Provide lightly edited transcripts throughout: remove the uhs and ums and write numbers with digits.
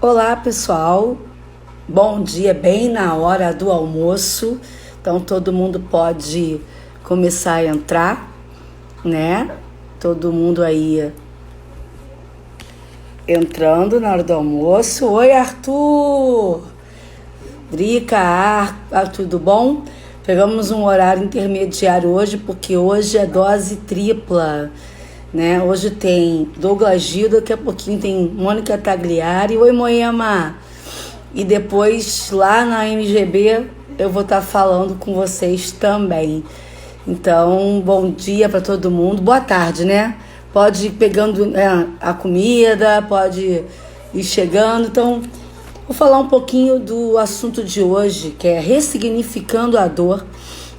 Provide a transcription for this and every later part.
Olá, pessoal. Bom dia, bem na hora do almoço. Então todo mundo pode começar a entrar, né? Todo mundo aí entrando na hora do almoço. Oi, Arthur! Drica, tudo bom? Pegamos um horário intermediário hoje, porque hoje é dose tripla, né? Hoje tem Douglas Gil, daqui a pouquinho tem Mônica Tagliari. Oi, Moema! E depois, lá na MGB, eu vou estar falando com vocês também. Então, bom dia para todo mundo. Boa tarde, né? Pode ir pegando a comida, pode ir chegando. Então, vou falar um pouquinho do assunto de hoje, que é ressignificando a dor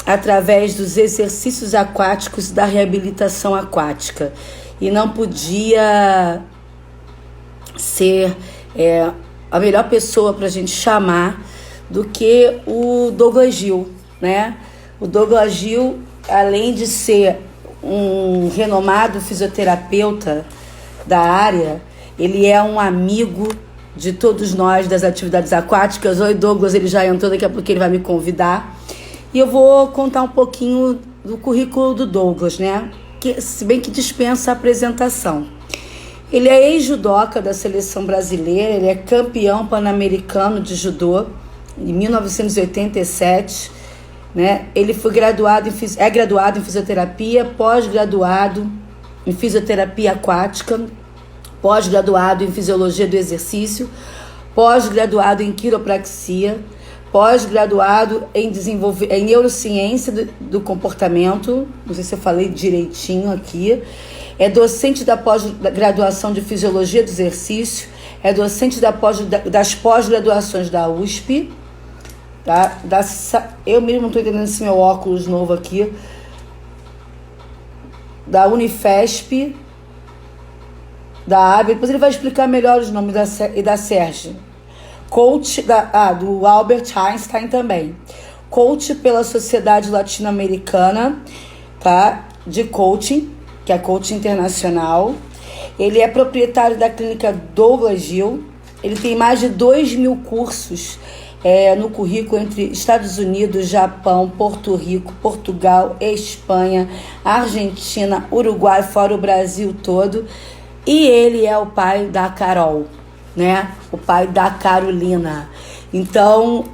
através dos exercícios aquáticos da reabilitação aquática. E não podia ser a melhor pessoa para a gente chamar do que o Douglas Gil, né? O Douglas Gil, além de ser um renomado fisioterapeuta da área, ele é um amigo de todos nós das atividades aquáticas. Oi, Douglas, ele já entrou, daqui a pouco ele vai me convidar. E eu vou contar um pouquinho do currículo do Douglas, né? Que, se bem que dispensa a apresentação. Ele é ex-judoca da seleção brasileira, ele é campeão pan-americano de judô em 1987, né? Ele foi graduado graduado em fisioterapia, pós-graduado em fisioterapia aquática, pós-graduado em fisiologia do exercício, pós-graduado em quiropraxia, pós-graduado em neurociência do comportamento, não sei se eu falei direitinho aqui. É docente da pós-graduação de Fisiologia do Exercício, é docente das pós-graduações da USP, tá? Eu mesmo não estou entendendo esse meu óculos novo aqui, da Unifesp, da AB, depois ele vai explicar melhor os nomes e da Serge. Coach do Albert Einstein também. Coach pela Sociedade Latino-Americana, tá? De Coaching, que é coach internacional. Ele é proprietário da clínica Douglas Gil. Ele tem mais de 2.000 cursos no currículo entre Estados Unidos, Japão, Porto Rico, Portugal, Espanha, Argentina, Uruguai, fora o Brasil todo. E ele é o pai da Carol, né? O pai da Carolina. Então,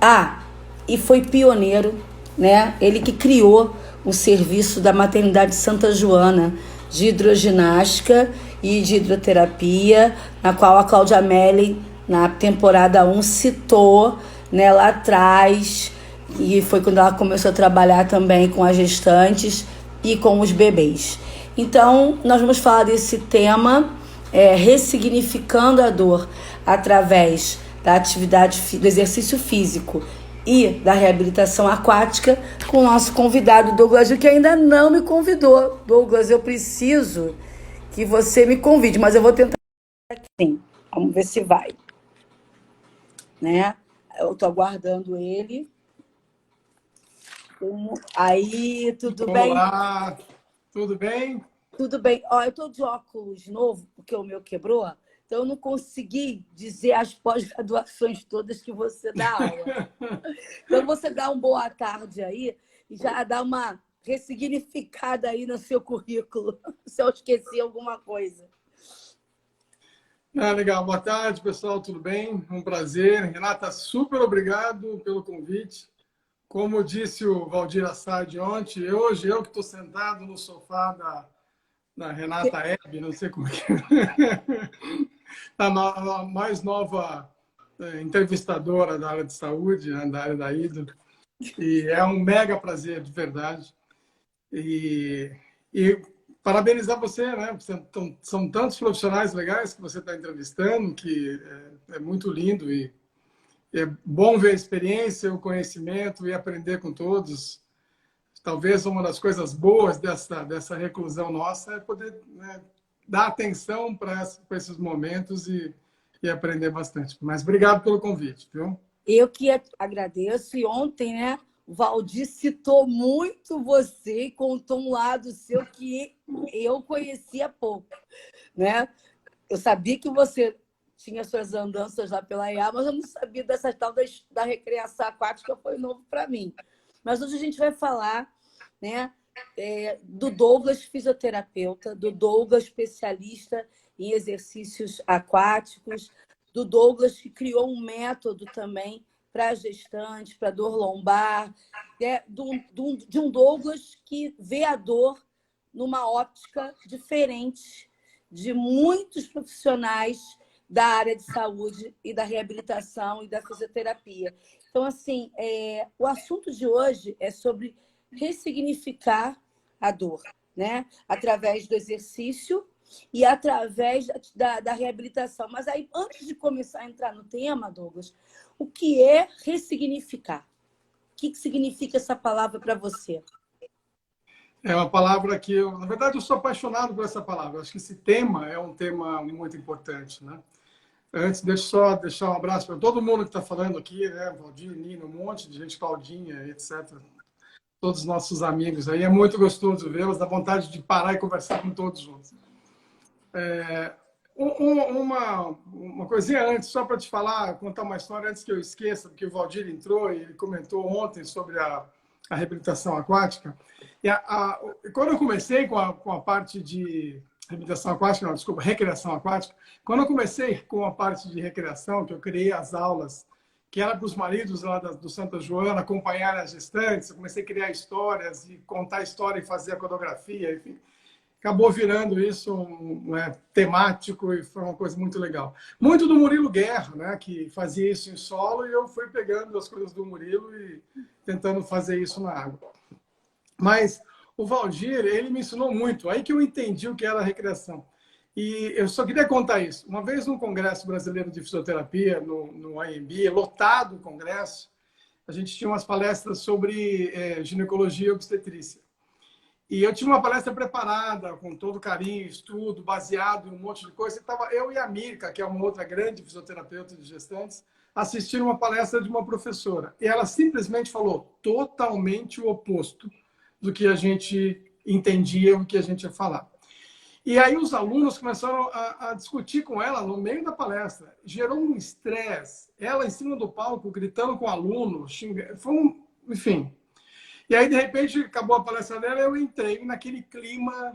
e foi pioneiro, né? Ele que criou o serviço da Maternidade Santa Joana, de hidroginástica e de hidroterapia, na qual a Cláudia Melli, na temporada 1, citou, né, lá atrás, e foi quando ela começou a trabalhar também com as gestantes e com os bebês. Então, nós vamos falar desse tema, ressignificando a dor através da atividade, do exercício físico e da reabilitação aquática, com o nosso convidado Douglas Gil, que ainda não me convidou. Douglas, eu preciso que você me convide, mas eu vou tentar sim. Vamos ver se vai. Né? Eu estou aguardando ele. Aí, tudo bem? Olá, tudo bem? Tudo bem. Eu estou de óculos novo, porque o meu quebrou. Então, eu não consegui dizer as pós-graduações todas que você dá aula. Então, você dá uma boa tarde aí e já dá uma ressignificada aí no seu currículo, se eu esqueci alguma coisa. Legal. Boa tarde, pessoal. Tudo bem? Um prazer. Renata, super obrigado pelo convite. Como disse o Valdir Assad ontem, hoje eu que estou sentado no sofá da Renata Hebe, não sei como que a mais nova entrevistadora da área de saúde, né, da área da Hidro. E é um mega prazer, de verdade. E parabenizar você, né? São tantos profissionais legais que você está entrevistando, que é muito lindo e é bom ver a experiência, o conhecimento e aprender com todos. Talvez uma das coisas boas dessa reclusão nossa é poder, né, dar atenção para esses momentos e aprender bastante. Mas obrigado pelo convite, viu? Eu que agradeço. E ontem, né, o Valdir citou muito você e contou um lado seu que eu conhecia pouco, né? Eu sabia que você tinha suas andanças lá pela IA, mas eu não sabia dessa tal da recreação aquática, foi novo para mim. Mas hoje a gente vai falar, né, do Douglas, fisioterapeuta, do Douglas, especialista em exercícios aquáticos, do Douglas, que criou um método também para gestantes, para dor lombar, de um Douglas que vê a dor numa óptica diferente de muitos profissionais da área de saúde e da reabilitação e da fisioterapia. Então, assim, o assunto de hoje é sobre ressignificar a dor, né? Através do exercício e através da reabilitação. Mas aí, antes de começar a entrar no tema, Douglas, o que é ressignificar? O que significa essa palavra para você? É uma palavra que na verdade, eu sou apaixonado por essa palavra. Acho que esse tema é um tema muito importante, né? Antes, deixa eu só deixar um abraço para todo mundo que está falando aqui, né? Valdir, Nino, um monte de gente, Claudinha, etc. Todos os nossos amigos aí. É muito gostoso vê-los, dá vontade de parar e conversar com todos juntos. Uma coisinha antes, só para te falar, contar uma história antes que eu esqueça, porque o Valdir entrou e ele comentou ontem sobre a reabilitação aquática. Quando eu comecei com a parte de reabilitação aquática, não, desculpa, recreação aquática, quando eu comecei com a parte de recreação, que eu criei as aulas, que era para os maridos lá do Santa Joana acompanharem as gestantes, eu comecei a criar histórias e contar a história e fazer a coreografia, enfim. Acabou virando isso temático e foi uma coisa muito legal. Muito do Murilo Guerra, né, que fazia isso em solo, e eu fui pegando as coisas do Murilo e tentando fazer isso na água. Mas o Valdir, ele me ensinou muito. Aí que eu entendi o que era a recreação. E eu só queria contar isso. Uma vez num congresso brasileiro de fisioterapia, no AMB, lotado o congresso, a gente tinha umas palestras sobre ginecologia e obstetrícia. E eu tinha uma palestra preparada, com todo carinho, estudo, baseado em um monte de coisa. E estava eu e a Mirka, que é uma outra grande fisioterapeuta de gestantes, assistindo uma palestra de uma professora. E ela simplesmente falou totalmente o oposto do que a gente entendia, o que a gente ia falar. E aí os alunos começaram a discutir com ela no meio da palestra. Gerou um estresse. Ela em cima do palco, gritando com o aluno, xingando. Enfim. E aí, de repente, acabou a palestra dela, eu entrei naquele clima,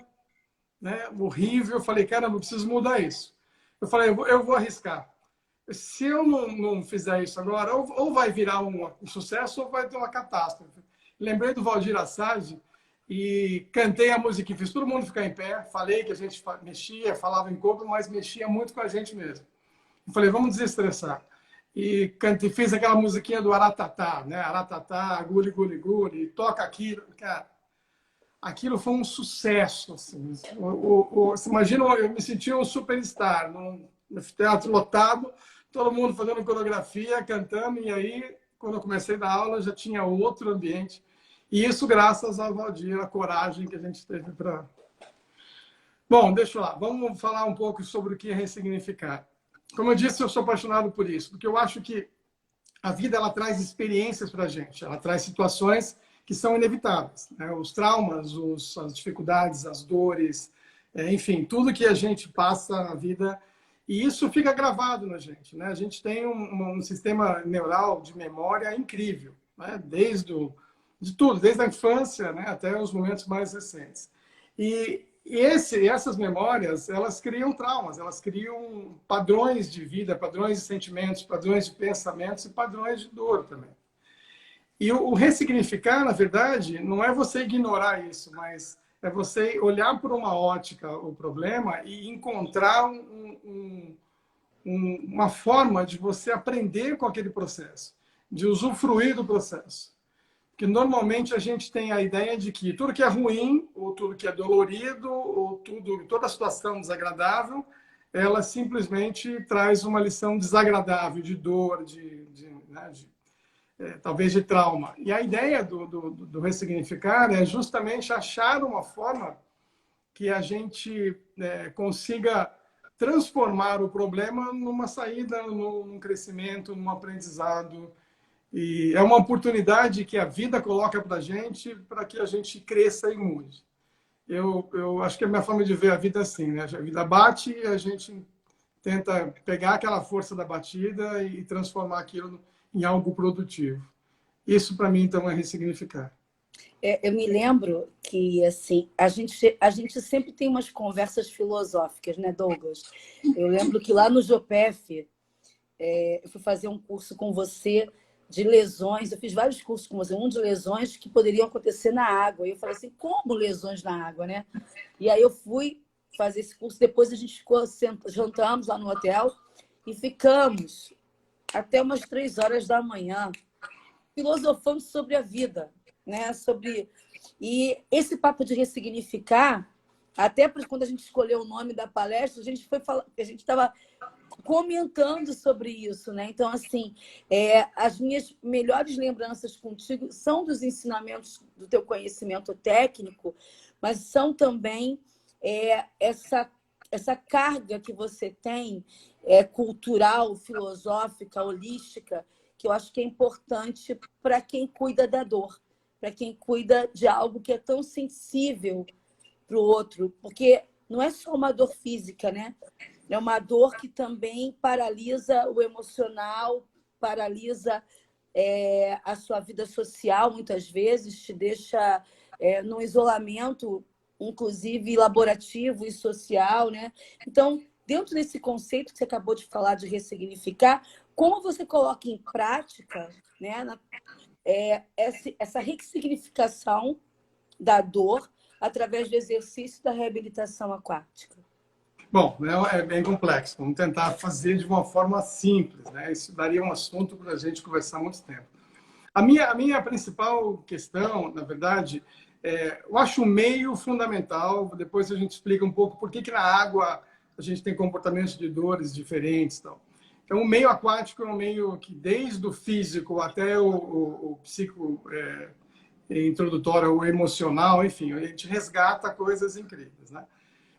né, horrível. Eu falei, cara, não preciso mudar isso. Eu falei, eu vou arriscar. Se eu não fizer isso agora, ou vai virar um sucesso ou vai ter uma catástrofe. Lembrei do Valdir Assad e cantei a música e fiz todo mundo ficar em pé. Falei que a gente mexia, falava em corpo, mas mexia muito com a gente mesmo. Eu falei, vamos desestressar. E fiz aquela musiquinha do Aratatá, né? Aratatá, guli, guli, guli, toca aquilo. Cara, aquilo foi um sucesso. Assim. Você imagina, eu me senti um superstar, no teatro lotado, todo mundo fazendo coreografia, cantando, e aí, quando eu comecei a dar aula, já tinha outro ambiente. E isso graças ao Valdir, a coragem que a gente teve para... Bom, deixa lá, vamos falar um pouco sobre o que é ressignificar. Como eu disse, eu sou apaixonado por isso, porque eu acho que a vida ela traz experiências para a gente, ela traz situações que são inevitáveis, né? Os traumas, as dificuldades, as dores, enfim, tudo que a gente passa na vida, e isso fica gravado na gente, né? A gente tem um sistema neural de memória incrível, né? De tudo, desde a infância, né, até os momentos mais recentes. E essas memórias, elas criam traumas, elas criam padrões de vida, padrões de sentimentos, padrões de pensamentos e padrões de dor também. E o ressignificar, na verdade, não é você ignorar isso, mas é você olhar por uma ótica o problema e encontrar uma forma de você aprender com aquele processo, de usufruir do processo. Que normalmente a gente tem a ideia de que tudo que é ruim, ou tudo que é dolorido, ou toda situação desagradável, ela simplesmente traz uma lição desagradável, de dor, talvez de trauma. E a ideia do ressignificar é justamente achar uma forma que a gente consiga transformar o problema numa saída, num crescimento, num aprendizado. E é uma oportunidade que a vida coloca para a gente para que a gente cresça e mude. Eu acho que é a minha forma de ver a vida assim, né? A vida bate e a gente tenta pegar aquela força da batida e transformar aquilo em algo produtivo. Isso, para mim, então, é ressignificar. Eu me lembro que assim a gente sempre tem umas conversas filosóficas, né, Douglas? Eu lembro que lá no Jopef, eu fui fazer um curso com você de lesões. Eu fiz vários cursos com você, um de lesões que poderiam acontecer na água. E eu falei assim, como lesões na água, né? E aí eu fui fazer esse curso. Depois a gente ficou, jantamos lá no hotel e ficamos até umas 3 horas da manhã filosofando sobre a vida, né? E esse papo de ressignificar, até quando a gente escolheu o nome da palestra, a gente foi falar, a gente estava comentando sobre isso, né? Então, assim, as minhas melhores lembranças contigo são dos ensinamentos do teu conhecimento técnico, mas são também essa carga que você tem, cultural, filosófica, holística, que eu acho que é importante para quem cuida da dor, para quem cuida de algo que é tão sensível para o outro, porque não é só uma dor física, né? É uma dor que também paralisa o emocional, paralisa a sua vida social, muitas vezes, te deixa num isolamento, inclusive laborativo e social, né? Então, dentro desse conceito que você acabou de falar de ressignificar, como você coloca em prática, né, essa ressignificação da dor através do exercício da reabilitação aquática? Bom, é bem complexo. Vamos tentar fazer de uma forma simples, né? Isso daria um assunto para a gente conversar muito tempo. A minha principal questão, na verdade, eu acho o meio fundamental. Depois a gente explica um pouco por que na água a gente tem comportamentos de dores diferentes. Então, o meio aquático é um meio que, desde o físico até o psico introdutório, o emocional, enfim, a gente resgata coisas incríveis, né?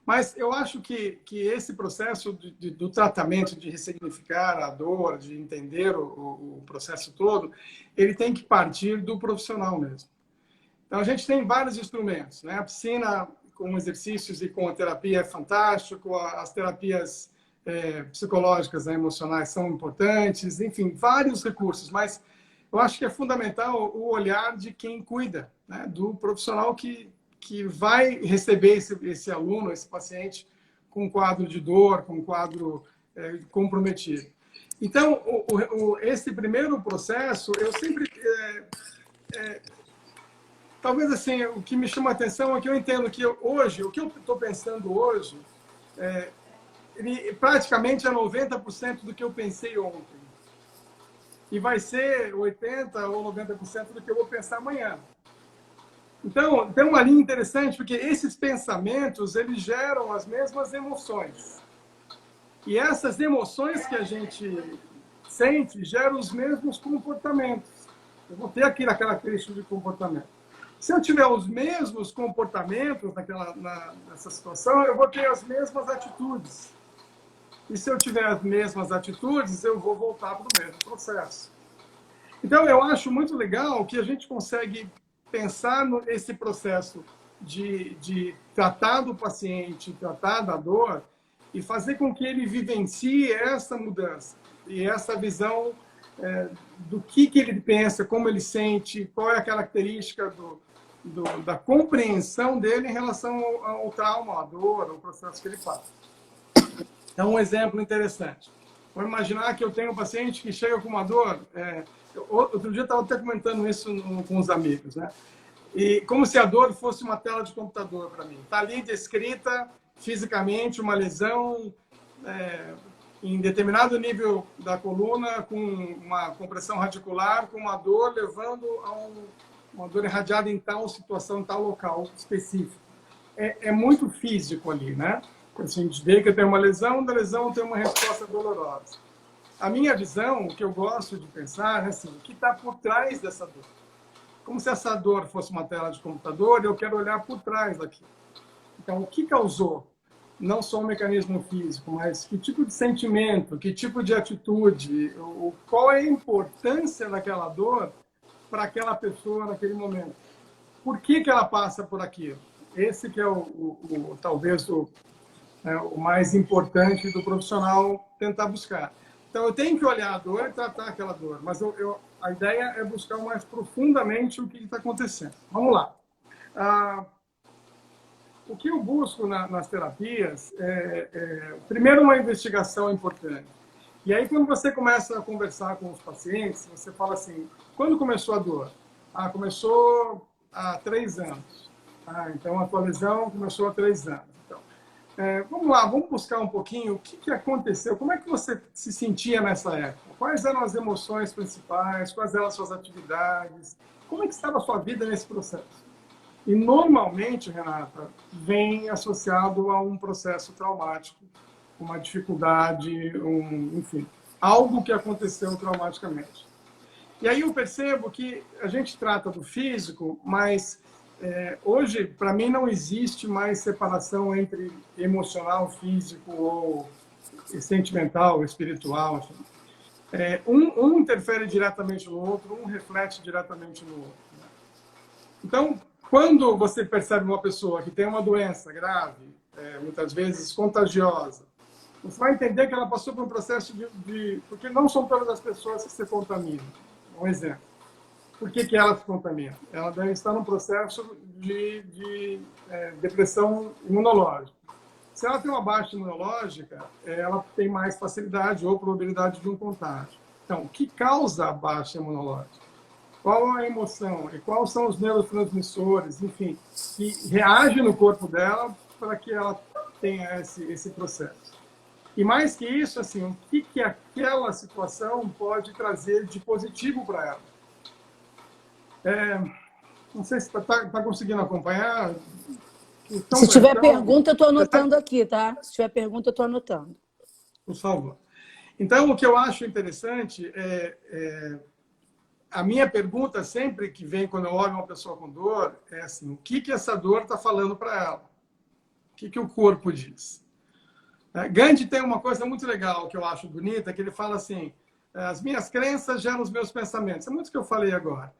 Mas eu acho que esse processo do tratamento, de ressignificar a dor, de entender o processo todo, ele tem que partir do profissional mesmo. Então, a gente tem vários instrumentos, né? A piscina com exercícios e com a terapia é fantástico, as terapias psicológicas, né, emocionais são importantes, enfim, vários recursos, mas eu acho que é fundamental o olhar de quem cuida, né? Do profissional que vai receber esse aluno, esse paciente, com um quadro de dor, com um quadro comprometido. Então, esse primeiro processo, eu sempre... talvez, assim, o que me chama a atenção é que eu entendo que hoje, o que eu estou pensando hoje, ele praticamente é 90% do que eu pensei ontem. E vai ser 80% ou 90% do que eu vou pensar amanhã. Então, tem uma linha interessante, porque esses pensamentos, eles geram as mesmas emoções. E essas emoções que a gente sente geram os mesmos comportamentos. Eu vou ter aqui aquela característica de comportamento. Se eu tiver os mesmos comportamentos nessa situação, eu vou ter as mesmas atitudes. E se eu tiver as mesmas atitudes, eu vou voltar para o mesmo processo. Então, eu acho muito legal que a gente consegue pensar nesse processo de tratar do paciente, tratar da dor, e fazer com que ele vivencie essa mudança e essa visão do que ele pensa, como ele sente, qual é a característica da compreensão dele em relação ao trauma, à dor, ao processo que ele passa. Então, um exemplo interessante. Vamos imaginar que eu tenho um paciente que chega com uma dor. Outro dia eu estava até comentando isso com os amigos, né? E como se a dor fosse uma tela de computador para mim. Está ali descrita fisicamente uma lesão em determinado nível da coluna, com uma compressão radicular, com uma dor levando a uma dor irradiada em tal situação, em tal local específico. É muito físico ali, né? A gente vê que tem uma lesão, da lesão tem uma resposta dolorosa. A minha visão, o que eu gosto de pensar, é assim, o que está por trás dessa dor. Como se essa dor fosse uma tela de computador, eu quero olhar por trás daquilo. Então, o que causou? Não só o mecanismo físico, mas que tipo de sentimento, que tipo de atitude, qual é a importância daquela dor para aquela pessoa naquele momento. Por que ela passa por aquilo? Esse que é talvez é o mais importante do profissional tentar buscar. Então, eu tenho que olhar a dor e tratar aquela dor, mas a ideia é buscar mais profundamente o que está acontecendo. Vamos lá. O que eu busco nas terapias primeiro, uma investigação importante. E aí, quando você começa a conversar com os pacientes, você fala assim, quando começou a dor? Começou há 3 anos. Então, a tua lesão começou há 3 anos. Então, vamos lá, vamos buscar um pouquinho o que aconteceu, como é que você se sentia nessa época? Quais eram as emoções principais? Quais eram as suas atividades? Como é que estava a sua vida nesse processo? E, normalmente, Renata, vem associado a um processo traumático, uma dificuldade, enfim, algo que aconteceu traumaticamente. E aí eu percebo que a gente trata do físico, mas hoje, para mim, não existe mais separação entre emocional, físico ou sentimental, espiritual. Assim. Um interfere diretamente no outro, um reflete diretamente no outro. Então, quando você percebe uma pessoa que tem uma doença grave, muitas vezes contagiosa, você vai entender que ela passou por um processo porque não são todas as pessoas que se contaminam. Um exemplo. Por que ela se contamina? Ela deve estar num processo de depressão imunológica. Se ela tem uma baixa imunológica, ela tem mais facilidade ou probabilidade de um contágio. Então, o que causa a baixa imunológica? Qual a emoção e quais são os neurotransmissores, enfim, que reagem no corpo dela para que ela tenha esse processo. E mais que isso, assim, o que aquela situação pode trazer de positivo para ela. Não sei se está conseguindo acompanhar. Então, se tiver pergunta, eu estou anotando aqui, tá? Se tiver pergunta, eu estou anotando. Por favor. Então, o que eu acho interessante a minha pergunta sempre que vem quando eu olho uma pessoa com dor é assim, o que essa dor está falando para ela? O que o corpo diz? Gandhi tem uma coisa muito legal que eu acho bonita, que ele fala assim, as minhas crenças geram os meus pensamentos. É muito o que eu falei agora.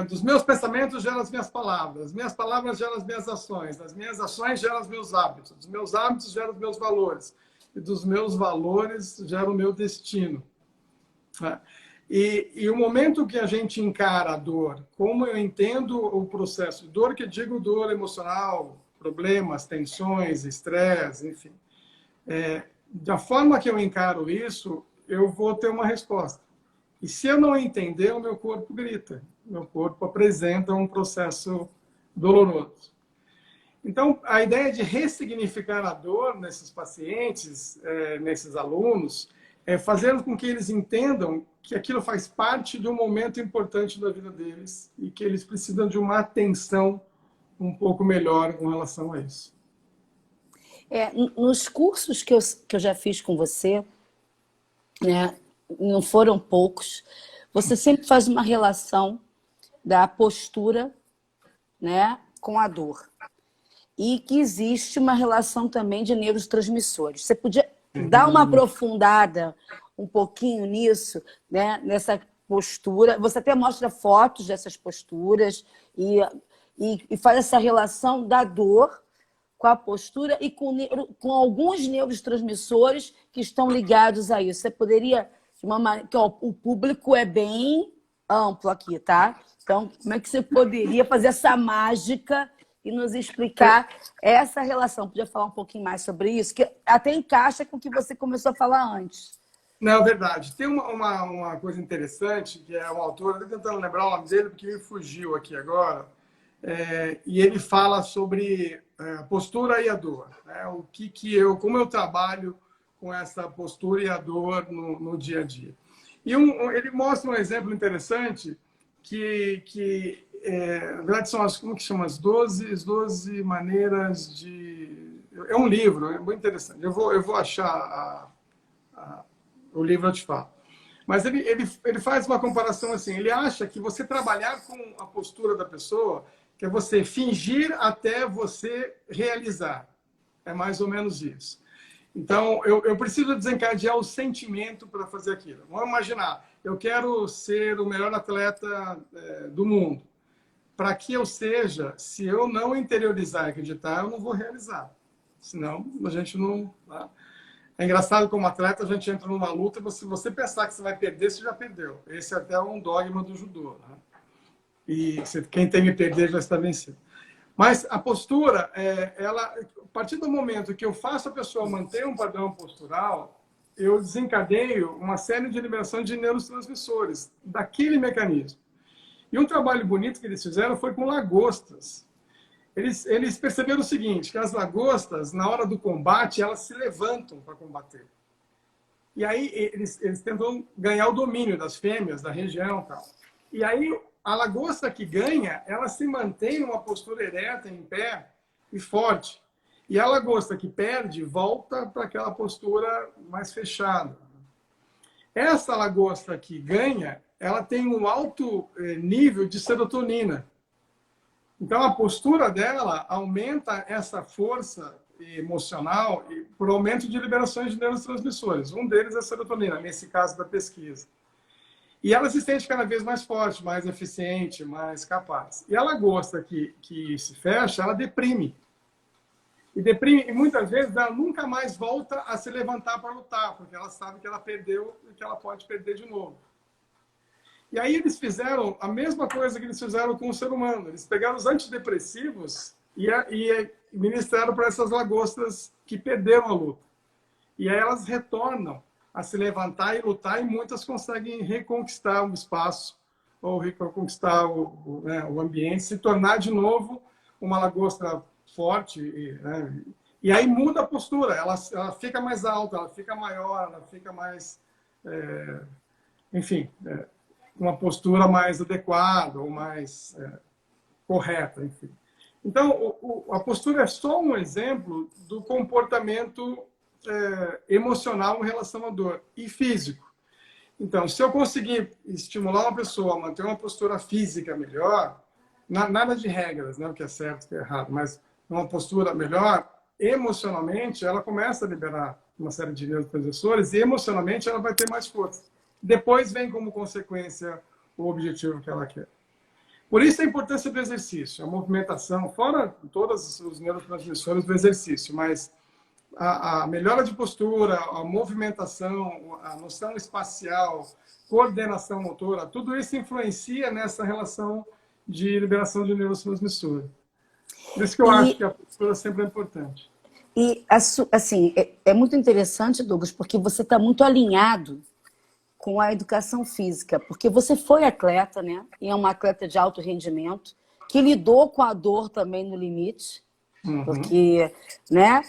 Dos meus pensamentos geram as minhas palavras geram as minhas ações, das minhas ações geram os meus hábitos, dos meus hábitos geram os meus valores, e dos meus valores geram o meu destino. E o momento que a gente encara a dor, como eu entendo o processo de dor, que eu digo dor emocional, problemas, tensões, estresse, enfim. Da forma que eu encaro isso, eu vou ter uma resposta. E se eu não entender, o meu corpo grita. Meu corpo apresenta um processo doloroso. Então, a ideia de ressignificar a dor nesses pacientes, nesses alunos, é fazer com que eles entendam que aquilo faz parte de um momento importante da vida deles e que eles precisam de uma atenção um pouco melhor com relação a isso. Nos cursos que eu já fiz com você, né, não foram poucos, você sempre faz uma relação da postura, né, com a dor. E que existe uma relação também de neurotransmissores. Você podia dar uma aprofundada um pouquinho nisso, né? Nessa postura. Você até mostra fotos dessas posturas e faz essa relação da dor com a postura e com alguns neurotransmissores que estão ligados a isso. Você poderia, de uma maneira, que o público é bem amplo aqui, tá? Então, como é que você poderia fazer essa mágica e nos explicar essa relação? Podia falar um pouquinho mais sobre isso? Que até encaixa com o que você começou a falar antes. Não, é verdade. Tem uma coisa interessante, que é um autor, eu estou tentando lembrar o nome dele, porque me fugiu aqui agora, e ele fala sobre a postura e a dor. Né? Como eu trabalho com essa postura e a dor no dia a dia. E ele mostra um exemplo interessante que na verdade, são como que chama? As 12 maneiras de... É um livro, é muito interessante. Eu vou achar o livro, eu te falo. Mas ele faz uma comparação assim. Ele acha que você trabalhar com a postura da pessoa, que é você fingir até você realizar. É mais ou menos isso. Então, eu preciso desencadear o sentimento para fazer aquilo. Vamos imaginar, eu quero ser o melhor atleta do mundo. Para que eu seja, se eu não interiorizar e acreditar, eu não vou realizar. senão a gente não... Tá? É engraçado como atleta, a gente entra numa luta, se você pensar que você vai perder, você já perdeu. Esse é até um dogma do judô. Né? E quem tem que perder já está vencido. Mas a postura, a partir do momento que eu faço a pessoa manter um padrão postural, eu desencadeio uma série de liberação de neurotransmissores daquele mecanismo. E um trabalho bonito que eles fizeram foi com lagostas. Eles perceberam o seguinte, que as lagostas, na hora do combate, elas se levantam para combater. E aí eles tentam ganhar o domínio das fêmeas, da região e tal. E aí a lagosta que ganha, ela se mantém numa postura ereta, em pé e forte. E a lagosta que perde, volta para aquela postura mais fechada. Essa lagosta que ganha, ela tem um alto nível de serotonina. Então, a postura dela aumenta essa força emocional por aumento de liberações de neurotransmissores. Um deles é a serotonina, nesse caso da pesquisa. E ela se sente cada vez mais forte, mais eficiente, mais capaz. E a lagosta que se fecha, ela deprime. E muitas vezes ela nunca mais volta a se levantar para lutar, porque ela sabe que ela perdeu e que ela pode perder de novo. E aí eles fizeram a mesma coisa que eles fizeram com o ser humano. Eles pegaram os antidepressivos e ministraram para essas lagostas que perderam a luta. E aí elas retornam a se levantar e lutar, e muitas conseguem reconquistar o espaço ou reconquistar o ambiente, se tornar de novo uma lagosta forte. E aí muda a postura, ela fica mais alta, ela fica maior, ela fica mais... enfim... uma postura mais adequada ou mais correta, enfim. Então, a postura é só um exemplo do comportamento emocional em relação à dor e físico. Então, se eu conseguir estimular uma pessoa a manter uma postura física melhor, nada de regras, né, o que é certo e o que é errado, mas uma postura melhor, emocionalmente, ela começa a liberar uma série de neurotransmissores e emocionalmente ela vai ter mais força. Depois vem como consequência o objetivo que ela quer. Por isso a importância do exercício, a movimentação, fora todos os neurotransmissores do exercício, mas a melhora de postura, a movimentação, a noção espacial, coordenação motora, tudo isso influencia nessa relação de liberação de neurotransmissores. Por isso que eu acho que a postura sempre é importante. E, assim, é muito interessante, Douglas, porque você está muito alinhado com a educação física, porque você foi atleta, né? E é uma atleta de alto rendimento, que lidou com a dor também no limite, porque, né?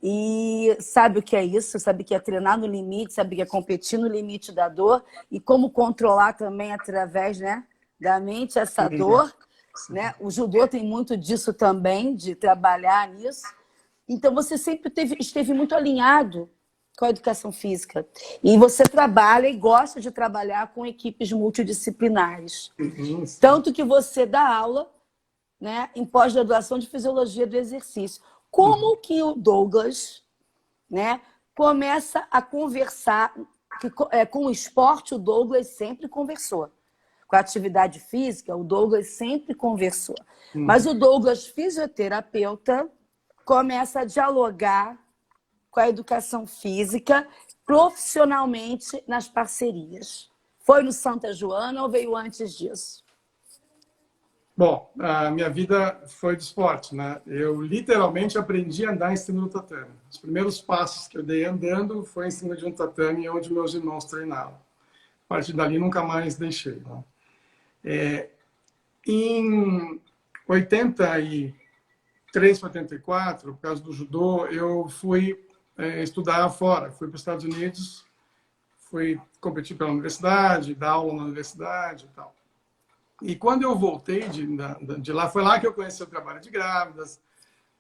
E sabe o que é isso, sabe que é treinar no limite, sabe que é competir no limite da dor e como controlar também através, né, da mente essa dor, né? O judô tem muito disso também, de trabalhar nisso. Então você sempre esteve muito alinhado com a educação física. E você trabalha e gosta de trabalhar com equipes multidisciplinares. Tanto que você dá aula, né, em pós-graduação de fisiologia do exercício. Como que o Douglas, né, começa a conversar, com o esporte o Douglas sempre conversou. Com a atividade física, o Douglas sempre conversou. Mas o Douglas, fisioterapeuta, começa a dialogar com a educação física profissionalmente nas parcerias. Foi no Santa Joana ou veio antes disso? Bom, a minha vida foi de esporte, né? Eu literalmente aprendi a andar em cima do tatame. Os primeiros passos que eu dei andando foi em cima de um tatame onde meus irmãos treinavam. A partir dali nunca mais deixei. Né? Em 83, 84, por causa do judô, eu fui estudar fora. Fui para os Estados Unidos, fui competir pela universidade, dar aula na universidade e tal. E quando eu voltei de lá, foi lá que eu conheci o trabalho de grávidas.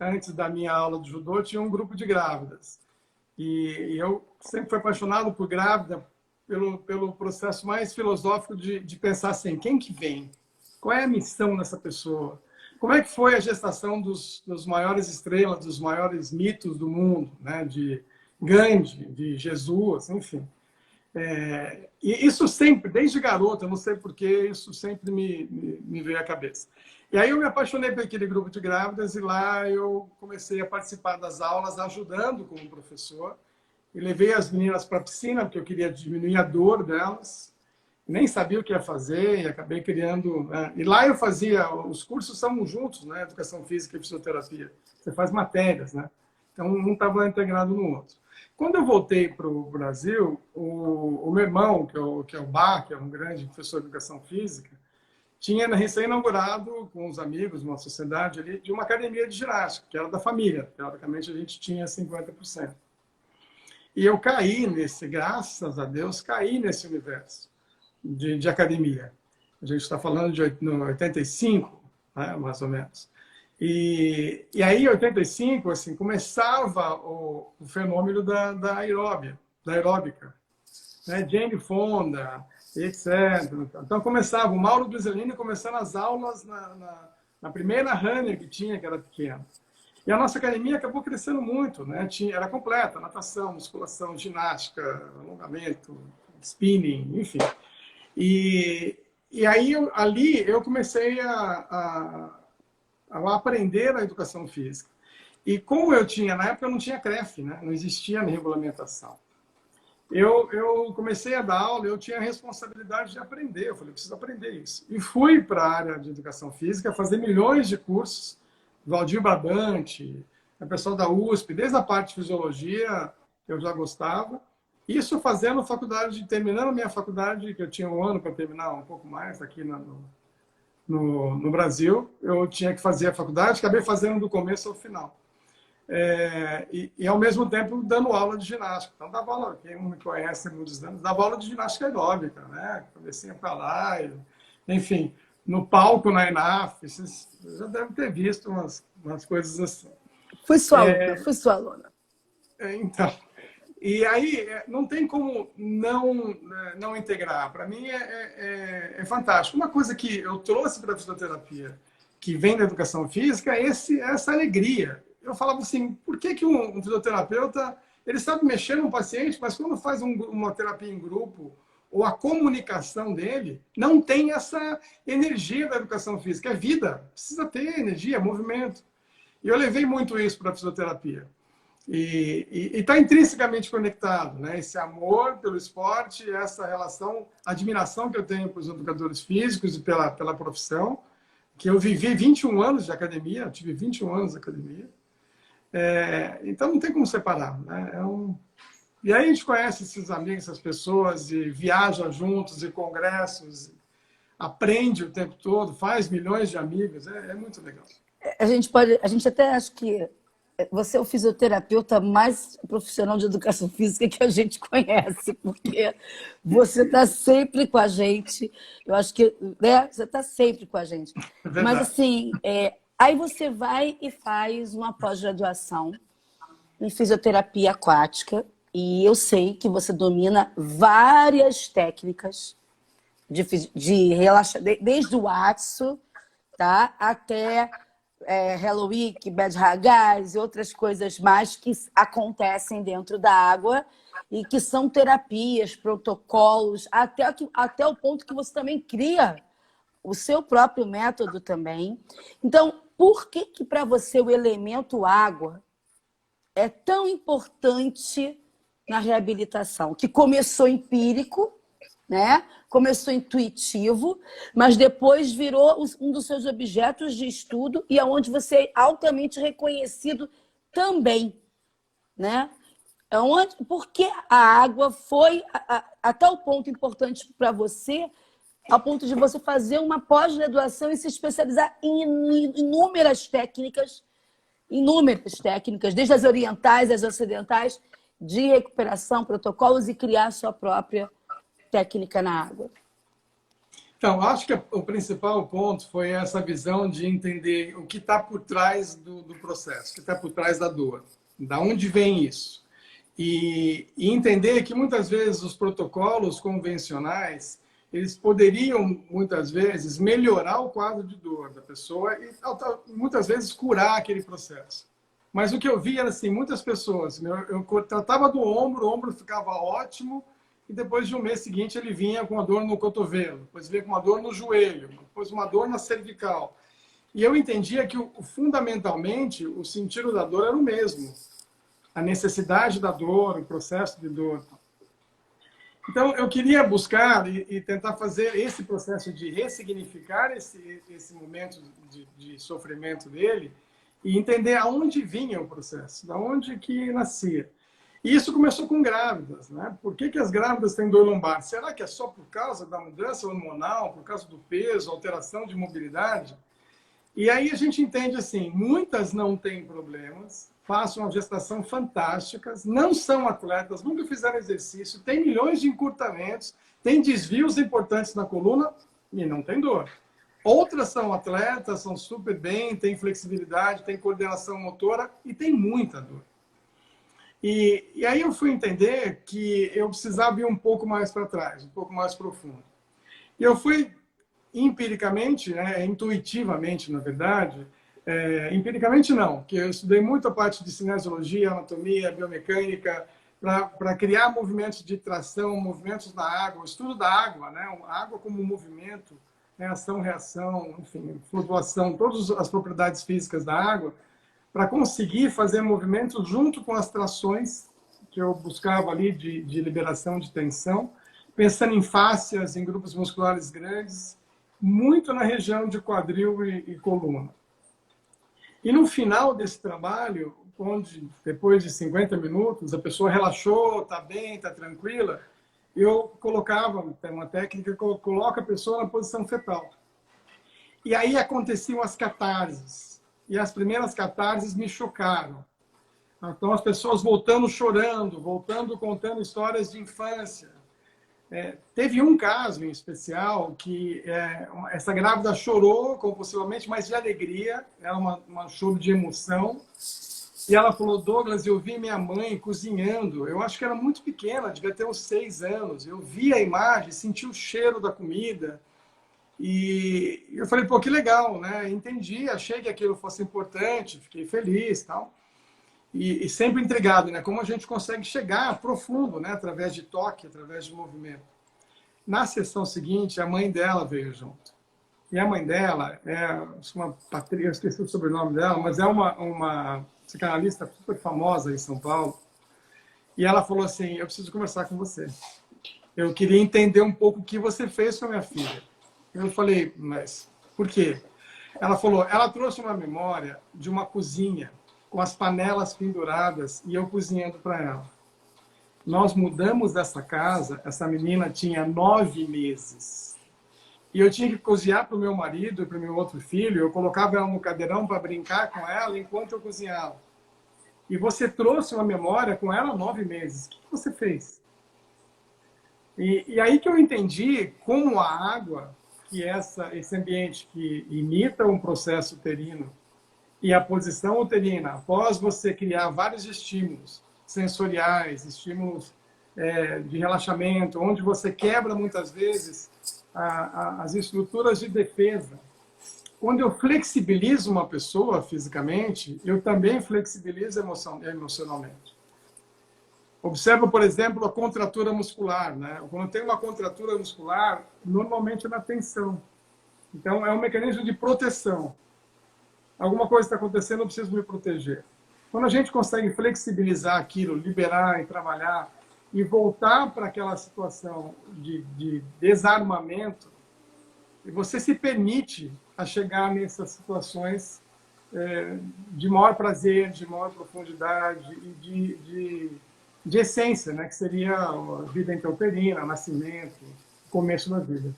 Antes da minha aula de judô, tinha um grupo de grávidas. E eu sempre fui apaixonado por grávida pelo processo mais filosófico de pensar assim, quem que vem? Qual é a missão dessa pessoa? Como é que foi a gestação dos maiores estrelas, dos maiores mitos do mundo, né? De Gandhi, de Jesus, enfim. E isso sempre, desde garoto, eu não sei porquê, isso sempre me veio à cabeça. E aí eu me apaixonei por aquele grupo de grávidas e lá eu comecei a participar das aulas, ajudando como professor. E levei as meninas para a piscina, porque eu queria diminuir a dor delas. Nem sabia o que ia fazer e acabei criando... Né? E lá eu fazia... Os cursos são juntos, né? Educação física e fisioterapia. Você faz matérias, né? Então, um estava integrado no outro. Quando eu voltei para o Brasil, o meu irmão, que é o Bach, que é um grande professor de educação física, tinha recém-inaugurado com os amigos, uma sociedade ali, de uma academia de ginástica, que era da família. Teoricamente, a gente tinha 50%. E eu caí nesse, graças a Deus, caí nesse universo de academia. A gente está falando de 85, né, mais ou menos. E aí, em 85, assim, começava o fenômeno da aeróbica, né? Jane Fonda, etc. Então, começava o Mauro Brisolini começando as aulas na primeira runner que tinha, que era pequena. E a nossa academia acabou crescendo muito, né? Era completa, natação, musculação, ginástica, alongamento, spinning, enfim. E aí, ali, eu comecei a aprender a educação física. E como eu tinha, na época, eu não tinha CREF, né? Não existia regulamentação. Eu comecei a dar aula, eu tinha a responsabilidade de aprender. Eu falei, eu preciso aprender isso. E fui para a área de educação física, fazer milhões de cursos, Valdir Brabante, o pessoal da USP, desde a parte de fisiologia, eu já gostava. Isso fazendo faculdade, terminando a minha faculdade, que eu tinha um ano para terminar, um pouco mais, aqui no Brasil. Eu tinha que fazer a faculdade, acabei fazendo do começo ao final. E, ao mesmo tempo, dando aula de ginástica. Então, dava aula, quem não me conhece há muitos anos, dava aula de ginástica aeróbica, né? Comecei para lá, enfim, no palco na ENAF, vocês já devem ter visto umas coisas assim. Fui sua aluna. Então, e aí não tem como não integrar. Para mim é fantástico. Uma coisa que eu trouxe para a fisioterapia, que vem da educação física, é essa alegria. Eu falava assim, por que um fisioterapeuta, ele sabe mexer no paciente, mas quando faz uma terapia em grupo, ou a comunicação dele, não tem essa energia da educação física. É vida, precisa ter energia, movimento. E eu levei muito isso para a fisioterapia. E está intrinsecamente conectado, né? Esse amor pelo esporte, essa relação, admiração que eu tenho para os educadores físicos e pela profissão, que eu vivi 21 anos de academia, eu tive 21 anos de academia. Então não tem como separar, né? E aí a gente conhece esses amigos, essas pessoas, e viaja juntos, e congressos, aprende o tempo todo, faz milhões de amigos, é muito legal. A gente até acha que você é o fisioterapeuta mais profissional de educação física que a gente conhece, porque você está sempre com a gente. Eu acho que, né, você está sempre com a gente. Mas assim, aí você vai e faz uma pós-graduação em fisioterapia aquática, e eu sei que você domina várias técnicas de relaxamento, desde o Atsu, tá, até Hello Week, Bad Ragaz e outras coisas mais que acontecem dentro da água e que são terapias, protocolos, até o ponto que você também cria o seu próprio método também. Então, por que para você o elemento água é tão importante na reabilitação? Que começou empírico, né? Começou intuitivo, mas depois virou um dos seus objetos de estudo e aonde você é altamente reconhecido também, né? Porque a água foi a tal ponto importante para você, ao ponto de você fazer uma pós-graduação e se especializar em inúmeras técnicas, desde as orientais às ocidentais, de recuperação, protocolos, e criar a sua própria técnica na água. Então, acho que o principal ponto foi essa visão de entender o que está por trás do processo, o que está por trás da dor, da onde vem isso. E entender que muitas vezes os protocolos convencionais, eles poderiam, muitas vezes, melhorar o quadro de dor da pessoa e, muitas vezes, curar aquele processo. Mas o que eu vi era assim, muitas pessoas, eu tratava do ombro, o ombro ficava ótimo, e depois de um mês seguinte ele vinha com uma dor no cotovelo, depois vinha com uma dor no joelho, depois uma dor na cervical. E eu entendia que, fundamentalmente, o sentido da dor era o mesmo. A necessidade da dor, o processo de dor. Então, eu queria buscar e tentar fazer esse processo de ressignificar esse momento de sofrimento dele e entender aonde vinha o processo, de onde que nascia. E isso começou com grávidas, né? Por que as grávidas têm dor lombar? Será que é só por causa da mudança hormonal, por causa do peso, alteração de mobilidade? E aí a gente entende assim, muitas não têm problemas, passam uma gestação fantásticas, não são atletas, nunca fizeram exercício, têm milhões de encurtamentos, têm desvios importantes na coluna e não tem dor. Outras são atletas, são super bem, têm flexibilidade, têm coordenação motora e têm muita dor. E aí eu fui entender que eu precisava ir um pouco mais para trás, um pouco mais profundo. E eu fui empiricamente, né, intuitivamente, na verdade, empiricamente não, porque eu estudei muito a parte de cinesiologia, anatomia, biomecânica, para criar movimentos de tração, movimentos na água, o estudo da água, né, a água como movimento, né, ação, reação, enfim, flutuação, todas as propriedades físicas da água, para conseguir fazer movimentos junto com as trações que eu buscava ali de liberação de tensão, pensando em fáscias, em grupos musculares grandes, muito na região de quadril e coluna. E no final desse trabalho, onde depois de 50 minutos a pessoa relaxou, está bem, está tranquila, eu colocava, tem uma técnica que coloca a pessoa na posição fetal. E aí aconteciam as catarses. E as primeiras catarses me chocaram. Então as pessoas voltando chorando, voltando contando histórias de infância. Teve um caso em especial que essa grávida chorou compulsivamente, mas de alegria, era uma choro de emoção. E ela falou, Douglas, eu vi minha mãe cozinhando, eu acho que era muito pequena, devia ter uns 6 anos. Eu vi a imagem, senti o cheiro da comida. E eu falei, pô, que legal, né? Entendi, achei que aquilo fosse importante, fiquei feliz e tal. E sempre intrigado, né? Como a gente consegue chegar profundo, né? Através de toque, através de movimento. Na sessão seguinte, a mãe dela veio junto. E a mãe dela é uma Patrícia, eu esqueci o sobrenome dela, mas é uma psicanalista super famosa em São Paulo. E ela falou assim, eu preciso conversar com você. Eu queria entender um pouco o que você fez com a minha filha. Eu falei, mas por quê? Ela falou, ela trouxe uma memória de uma cozinha com as panelas penduradas e eu cozinhando para ela. Nós mudamos dessa casa, essa menina tinha 9 meses. E eu tinha que cozinhar para o meu marido e para o meu outro filho, eu colocava ela no cadeirão para brincar com ela enquanto eu cozinhava. E você trouxe uma memória com ela 9 meses. O que você fez? E aí que eu entendi como a água, que é esse ambiente que imita um processo uterino, e a posição uterina, após você criar vários estímulos sensoriais, estímulos de relaxamento, onde você quebra muitas vezes as estruturas de defesa. Quando eu flexibilizo uma pessoa fisicamente, eu também flexibilizo emocionalmente. Observa, por exemplo, a contratura muscular, né? Quando tem uma contratura muscular, normalmente é na tensão. Então, é um mecanismo de proteção. Alguma coisa está acontecendo, eu preciso me proteger. Quando a gente consegue flexibilizar aquilo, liberar e trabalhar, e voltar para aquela situação de desarmamento, e você se permite a chegar nessas situações de maior prazer, de maior profundidade e de essência, né? Que seria a vida intrauterina, nascimento, começo da vida.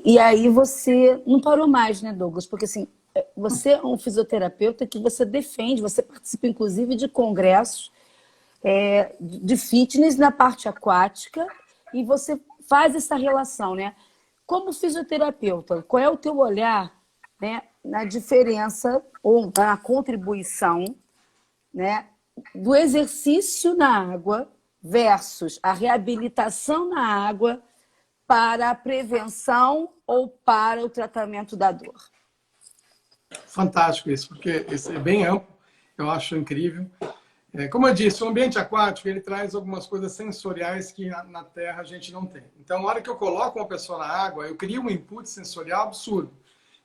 E aí você não parou mais, né, Douglas? Porque assim, você é um fisioterapeuta que você defende, você participa inclusive de congressos de fitness na parte aquática e você faz essa relação, né? Como fisioterapeuta, qual é o teu olhar, né, na diferença ou na contribuição, né, do exercício na água versus a reabilitação na água para a prevenção ou para o tratamento da dor? Fantástico isso, porque isso é bem amplo, eu acho incrível. Como eu disse, o ambiente aquático ele traz algumas coisas sensoriais que na Terra a gente não tem. Então, na hora que eu coloco uma pessoa na água, eu crio um input sensorial absurdo.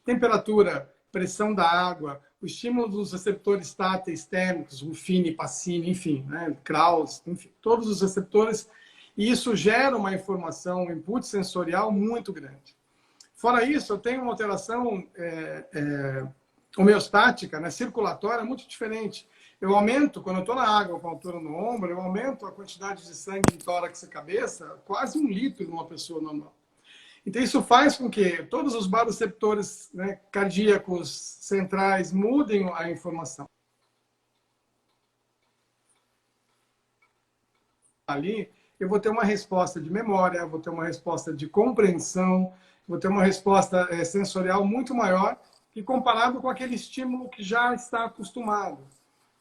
Temperatura, pressão da água, o estímulo dos receptores táteis térmicos, Ruffini, Pacini, enfim, né, Krauss, enfim, todos os receptores. E isso gera uma informação, um input sensorial muito grande. Fora isso, eu tenho uma alteração homeostática, né, circulatória, muito diferente. Eu aumento, quando eu estou na água com a altura no ombro, eu aumento a quantidade de sangue em tórax e cabeça, quase 1 litro numa pessoa normal. Então, isso faz com que todos os baroreceptores, né, cardíacos centrais mudem a informação. Ali, eu vou ter uma resposta de memória, vou ter uma resposta de compreensão, vou ter uma resposta sensorial muito maior que comparado com aquele estímulo que já está acostumado.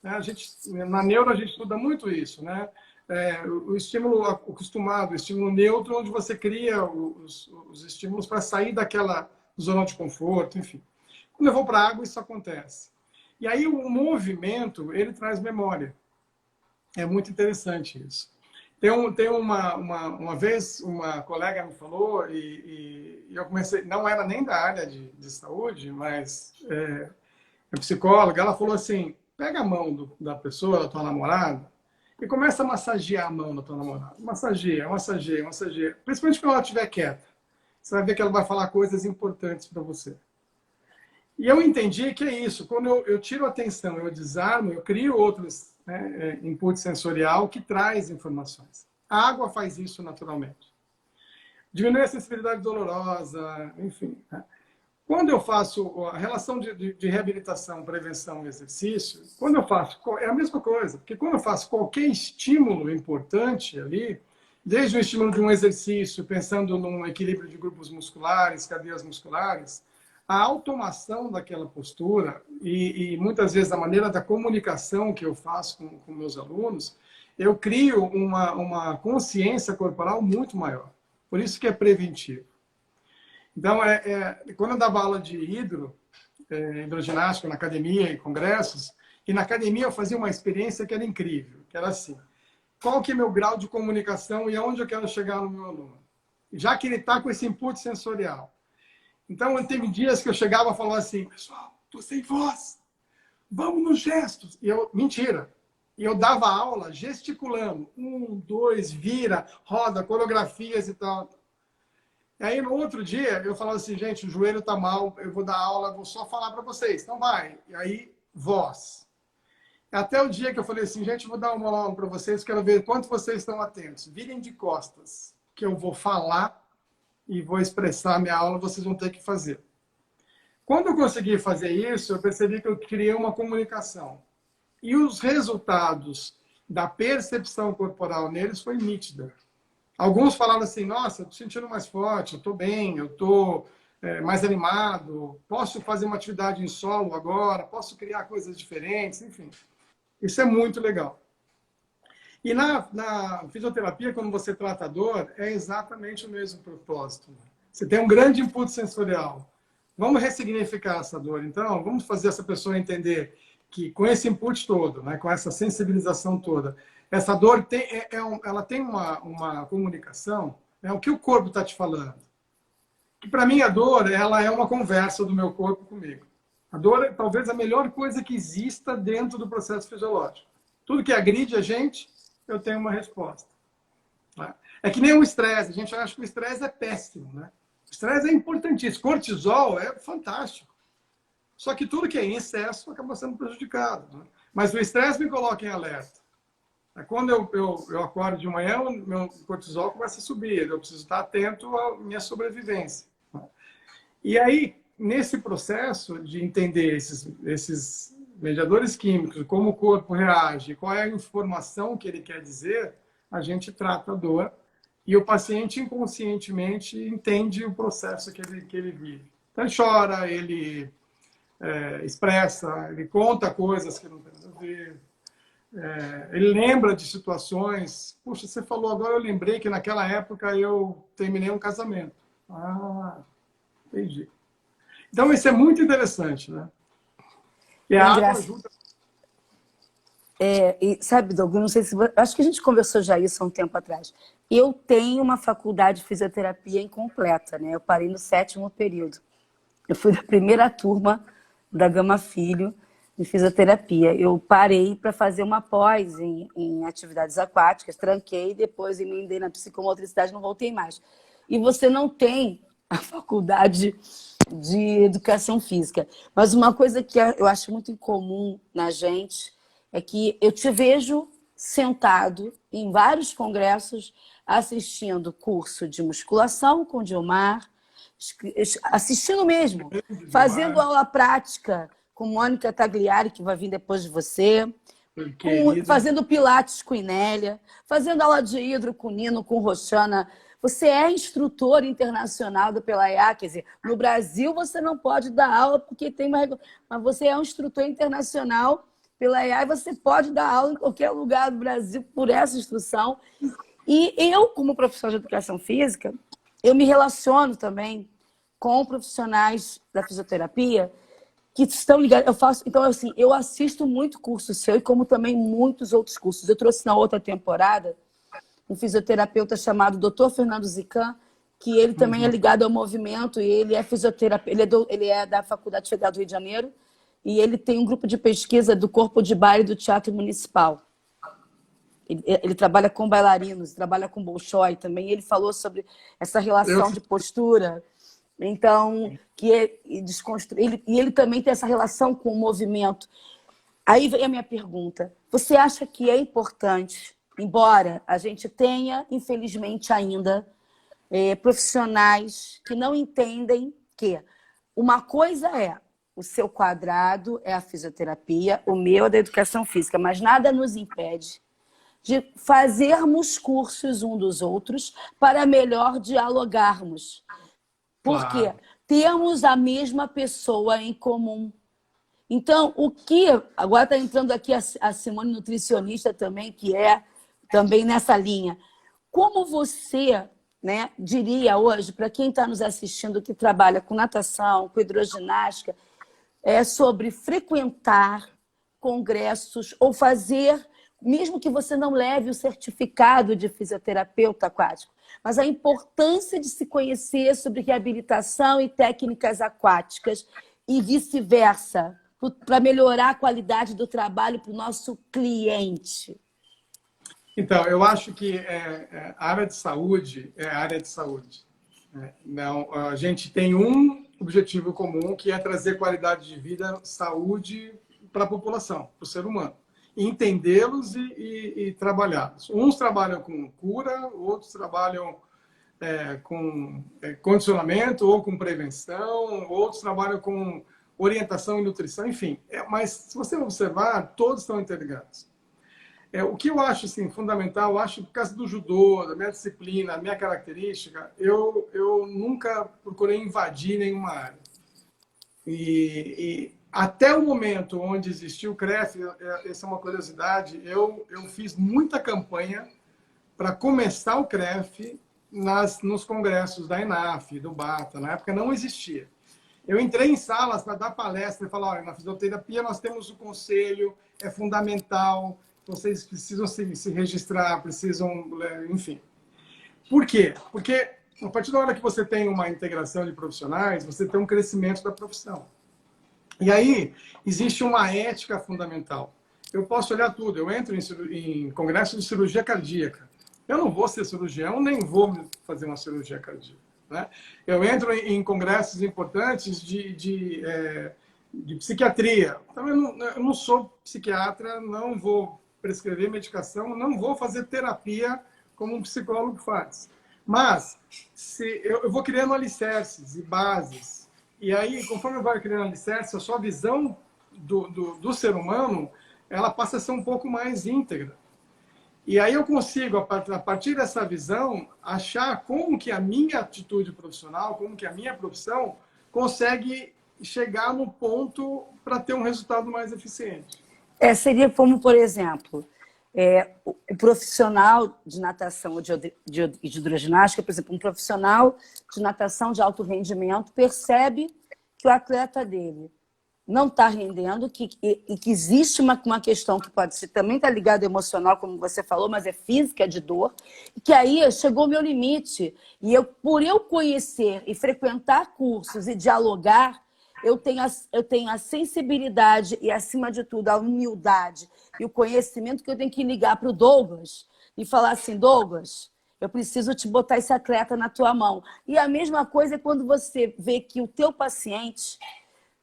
Na neuro, a gente estuda muito isso, né? O estímulo acostumado, o estímulo neutro, onde você cria os estímulos para sair daquela zona de conforto, enfim. Quando eu vou para a água, isso acontece. E aí o movimento, ele traz memória. É muito interessante isso. Tem uma vez, uma colega me falou, e eu comecei, não era nem da área de saúde, mas é psicóloga, ela falou assim, pega a mão da pessoa, da tua namorada, e começa a massagear a mão da tua namorada. Massageia, massageia, massageia. Principalmente quando ela estiver quieta. Você vai ver que ela vai falar coisas importantes para você. E eu entendi que é isso. Quando eu tiro a atenção, eu desarmo, eu crio outros input sensorial que traz informações. A água faz isso naturalmente. Diminui a sensibilidade dolorosa, enfim. Né? Quando eu faço a relação de reabilitação, prevenção e exercício, quando eu faço, é a mesma coisa, porque quando eu faço qualquer estímulo importante ali, desde o estímulo de um exercício, pensando num equilíbrio de grupos musculares, cadeias musculares, a automação daquela postura e muitas vezes a maneira da comunicação que eu faço com meus alunos, eu crio uma consciência corporal muito maior. Por isso que é preventivo. Então, quando eu dava aula de hidroginástica na academia, em congressos, e na academia eu fazia uma experiência que era incrível, que era assim, qual que é meu grau de comunicação e aonde eu quero chegar no meu aluno? Já que ele está com esse input sensorial. Então, teve dias que eu chegava e falava assim, pessoal, estou sem voz, vamos nos gestos. E mentira. E eu dava aula gesticulando, 1, 2, vira, roda, coreografias e tal. E aí, no outro dia, eu falava assim, gente, o joelho está mal, eu vou dar aula, vou só falar para vocês. Então, vai. E aí, voz. Até o dia que eu falei assim, gente, eu vou dar uma aula para vocês, quero ver quanto vocês estão atentos. Virem de costas, que eu vou falar e vou expressar a minha aula, vocês vão ter que fazer. Quando eu consegui fazer isso, eu percebi que eu criei uma comunicação. E os resultados da percepção corporal neles foi nítida. Alguns falaram assim, nossa, estou sentindo mais forte, eu estou bem, eu estou mais animado, posso fazer uma atividade em solo agora, posso criar coisas diferentes, enfim. Isso é muito legal. E na fisioterapia, quando você trata a dor, é exatamente o mesmo propósito. Você tem um grande input sensorial. Vamos ressignificar essa dor, então? Vamos fazer essa pessoa entender que com esse input todo, né, com essa sensibilização toda, essa dor ela tem uma comunicação, o que o corpo está te falando. Que para mim a dor ela é uma conversa do meu corpo comigo. A dor é talvez a melhor coisa que exista dentro do processo fisiológico. Tudo que agride a gente, eu tenho uma resposta. É que nem o estresse. A gente acha que o estresse é péssimo. Né? O estresse é importantíssimo. Cortisol é fantástico. Só que tudo que é em excesso acaba sendo prejudicado. Né? Mas o estresse me coloca em alerta. Quando eu acordo de manhã, o meu cortisol começa a subir. Eu preciso estar atento à minha sobrevivência. E aí, nesse processo de entender esses mediadores químicos, como o corpo reage, qual é a informação que ele quer dizer, a gente trata a dor e o paciente inconscientemente entende o processo que ele vive. Então, ele chora, ele expressa, ele conta coisas que não tem nada a ver. Ele lembra de situações. Puxa, você falou agora, eu lembrei que naquela época eu terminei um casamento. Ah, entendi. Então, isso é muito interessante, né? E a água ajuda. E, sabe, Douglas, não sei se... Acho que a gente conversou já isso há um tempo atrás. Eu tenho uma faculdade de fisioterapia incompleta, né? Eu parei no 7º período. Eu fui da primeira turma da Gama Filho de fisioterapia. Eu parei para fazer uma pós em atividades aquáticas, tranquei, depois emendei na psicomotricidade, não voltei mais. E você não tem a faculdade de educação física. Mas uma coisa que eu acho muito incomum na gente é que eu te vejo sentado em vários congressos assistindo curso de musculação com Dilmar, assistindo mesmo, fazendo aula prática com Mônica Tagliari, que vai vir depois de você, fazendo pilates com Inélia, fazendo aula de hidro com Nino, com Roxana. Você é instrutor internacional do PELAIA, quer dizer, no Brasil você não pode dar aula porque tem uma... Mas você é um instrutor internacional pela EA e você pode dar aula em qualquer lugar do Brasil por essa instrução. E eu, como professor de educação física, eu me relaciono também com profissionais da fisioterapia que estão ligados. Então, assim, eu assisto muito curso seu e como também muitos outros cursos. Eu trouxe na outra temporada um fisioterapeuta chamado Dr. Fernando Zican, que ele também é ligado ao movimento e ele é fisioterapeuta, ele é da Faculdade Federal do Rio de Janeiro e ele tem um grupo de pesquisa do Corpo de Baile do Teatro Municipal. Ele trabalha com bailarinos, trabalha com Bolshoi também. Ele falou sobre essa relação de postura. Então, ele também tem essa relação com o movimento. Aí vem a minha pergunta. Você acha que é importante, embora a gente tenha, infelizmente ainda, profissionais que não entendem que uma coisa é o seu quadrado é a fisioterapia, o meu é da educação física, mas nada nos impede de fazermos cursos um dos outros para melhor dialogarmos. Porque temos a mesma pessoa em comum. Então, agora está entrando aqui a Simone, nutricionista também, que é também nessa linha. Como você, né, diria hoje, para quem está nos assistindo, que trabalha com natação, com hidroginástica, sobre frequentar congressos ou fazer, mesmo que você não leve o certificado de fisioterapeuta aquático, mas a importância de se conhecer sobre reabilitação e técnicas aquáticas e vice-versa, para melhorar a qualidade do trabalho para o nosso cliente? Então, eu acho que a área de saúde é a área de saúde. Não, a gente tem um objetivo comum, que é trazer qualidade de vida, saúde para a população, para o ser humano. Entendê-los e trabalhá-los. Uns trabalham com cura, outros trabalham com condicionamento ou com prevenção, outros trabalham com orientação e nutrição, enfim. Mas, se você observar, todos estão interligados. O que eu acho assim, fundamental, eu acho que por causa do judô, da minha disciplina, da minha característica, eu nunca procurei invadir nenhuma área. E até o momento onde existiu o CREF, essa é uma curiosidade, eu fiz muita campanha para começar o CREF nos congressos da ENAF, do BATA. Na época não existia. Eu entrei em salas para dar palestra e falar, olha, na fisioterapia nós temos o conselho, é fundamental, vocês precisam se registrar, precisam, enfim. Por quê? Porque a partir da hora que você tem uma integração de profissionais, você tem um crescimento da profissão. E aí, existe uma ética fundamental. Eu posso olhar tudo. Eu entro em congresso de cirurgia cardíaca. Eu não vou ser cirurgião, nem vou fazer uma cirurgia cardíaca. Né? Eu entro em congressos importantes de psiquiatria. Então, eu não sou psiquiatra, não vou prescrever medicação, não vou fazer terapia como um psicólogo faz. Mas eu vou criando alicerces e bases. E aí, conforme eu vou criando alicerces, a sua visão do ser humano, ela passa a ser um pouco mais íntegra. E aí eu consigo, a partir dessa visão, achar como que a minha atitude profissional, como que a minha profissão consegue chegar no ponto para ter um resultado mais eficiente. Seria como, por exemplo, o profissional de natação ou de hidroginástica, por exemplo, um profissional de natação de alto rendimento percebe que o atleta dele não está rendendo, e que existe uma questão que pode ser também está ligada ao emocional, como você falou, mas é física, de dor, e que aí chegou o meu limite. E por eu conhecer e frequentar cursos e dialogar, eu tenho a sensibilidade e, acima de tudo, a humildade e o conhecimento que eu tenho que ligar para o Douglas e falar assim, Douglas, eu preciso te botar esse atleta na tua mão. E a mesma coisa é quando você vê que o teu paciente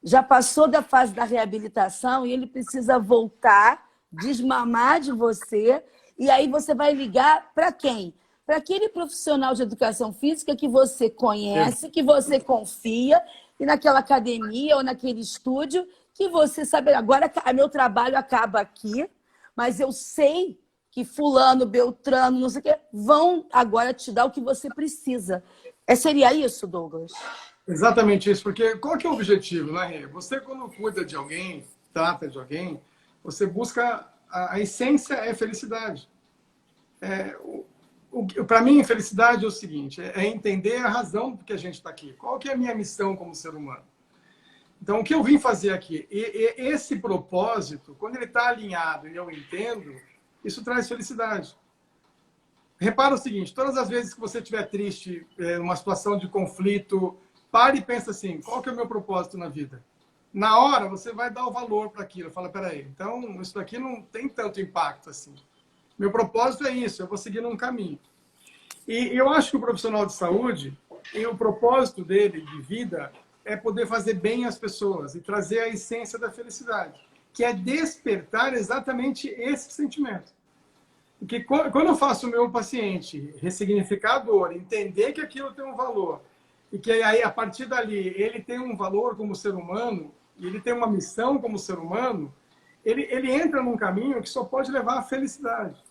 já passou da fase da reabilitação e ele precisa voltar, desmamar de você, e aí você vai ligar para quem? Para aquele profissional de educação física que você conhece, que você confia, e naquela academia ou naquele estúdio que você sabe, agora meu trabalho acaba aqui, mas eu sei que fulano, beltrano, não sei o quê, vão agora te dar o que você precisa. Seria isso, Douglas? Exatamente isso, porque qual que é o objetivo, né, Rê? Você, quando cuida de alguém, trata de alguém, você busca, a essência é felicidade. Para mim, felicidade é o seguinte, é entender a razão do que a gente está aqui. Qual que é a minha missão como ser humano? Então, o que eu vim fazer aqui? Esse propósito, quando ele está alinhado e eu entendo, isso traz felicidade. Repara o seguinte, todas as vezes que você estiver triste, numa situação de conflito, pare e pensa assim, qual que é o meu propósito na vida? Na hora, você vai dar o valor para aquilo. Fala, peraí, então isso daqui não tem tanto impacto assim. Meu propósito é isso, eu vou seguir num caminho. E eu acho que o profissional de saúde, e o propósito dele de vida, é poder fazer bem às pessoas e trazer a essência da felicidade, que é despertar exatamente esse sentimento. Porque quando eu faço o meu paciente ressignificar a dor, entender que aquilo tem um valor, e que aí, a partir dali, ele tem um valor como ser humano, e ele tem uma missão como ser humano, ele entra num caminho que só pode levar à felicidade.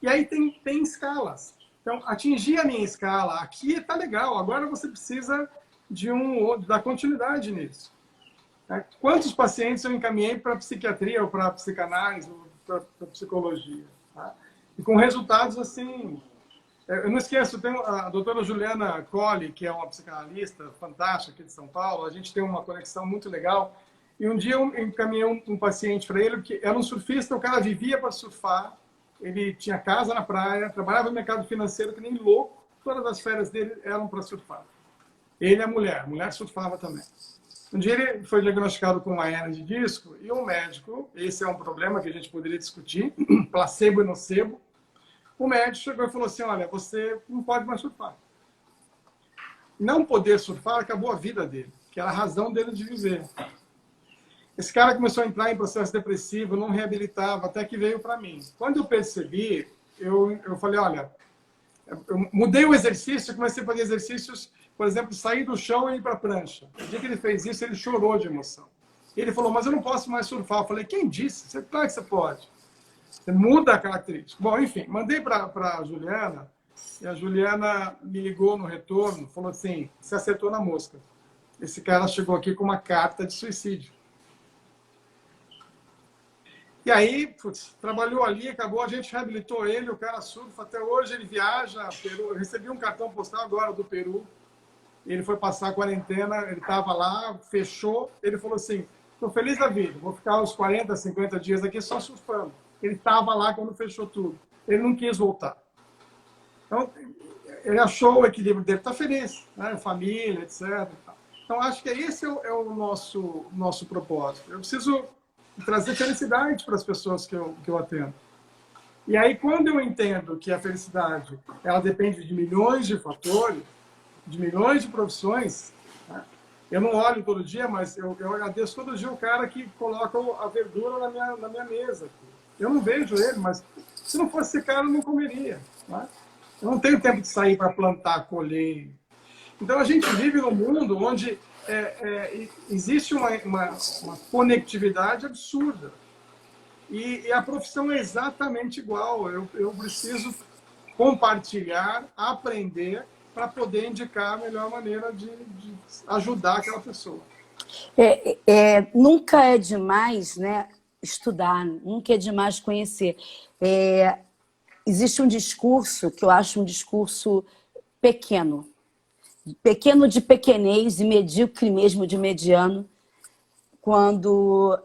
E aí tem escalas. Então, atingir a minha escala aqui está legal, agora você precisa da continuidade nisso. Quantos pacientes eu encaminhei para psiquiatria, ou para psicanálise, ou para psicologia? Tá? E com resultados assim... Eu não esqueço, tem a doutora Juliana Colli, que é uma psicanalista fantástica aqui de São Paulo, a gente tem uma conexão muito legal. E um dia eu encaminhei um paciente para ele, que era um surfista, o cara vivia para surfar, ele tinha casa na praia, trabalhava no mercado financeiro que nem louco, todas as férias dele eram para surfar. Ele e a mulher surfava também. Um dia ele foi diagnosticado com uma hernia de disco e o médico, esse é um problema que a gente poderia discutir, placebo e nocebo, o médico chegou e falou assim, olha, você não pode mais surfar. Não poder surfar acabou a vida dele, que era a razão dele de viver. Esse cara começou a entrar em processo depressivo, não reabilitava, até que veio para mim. Quando eu percebi, eu falei, olha, eu mudei o exercício, comecei a fazer exercícios, por exemplo, sair do chão e ir para a prancha. No dia que ele fez isso, ele chorou de emoção. Ele falou, mas eu não posso mais surfar. Eu falei, quem disse? Claro que você pode. Você muda a característica. Bom, enfim, mandei para a Juliana, e a Juliana me ligou no retorno, falou assim, você acertou na mosca. Esse cara chegou aqui com uma carta de suicídio. E aí, putz, trabalhou ali, acabou, a gente reabilitou ele, o cara surfa, até hoje ele viaja, Peru. Eu recebi um cartão postal agora do Peru, ele foi passar a quarentena, ele estava lá, fechou, ele falou assim, estou feliz da vida, vou ficar uns 40, 50 dias aqui só surfando. Ele estava lá quando fechou tudo. Ele não quis voltar. Então, ele achou o equilíbrio dele, está feliz, né? Família, etc. Então, acho que esse é o nosso propósito. Eu preciso trazer felicidade para as pessoas que eu atendo. E aí, quando eu entendo que a felicidade ela depende de milhões de fatores, de milhões de profissões, né? Eu não olho todo dia, mas eu agradeço todo dia o cara que coloca a verdura na minha mesa. Eu não vejo ele, mas se não fosse esse cara, eu não comeria. Né? Eu não tenho tempo de sair para plantar, colher. Então, a gente vive num mundo onde existe uma conectividade absurda. E a profissão é exatamente igual. Eu preciso compartilhar, aprender, para poder indicar a melhor maneira de ajudar aquela pessoa. Nunca é demais, né, estudar, nunca é demais conhecer. Existe um discurso que eu acho um discurso pequeno de pequenez e medíocre mesmo de mediano, quando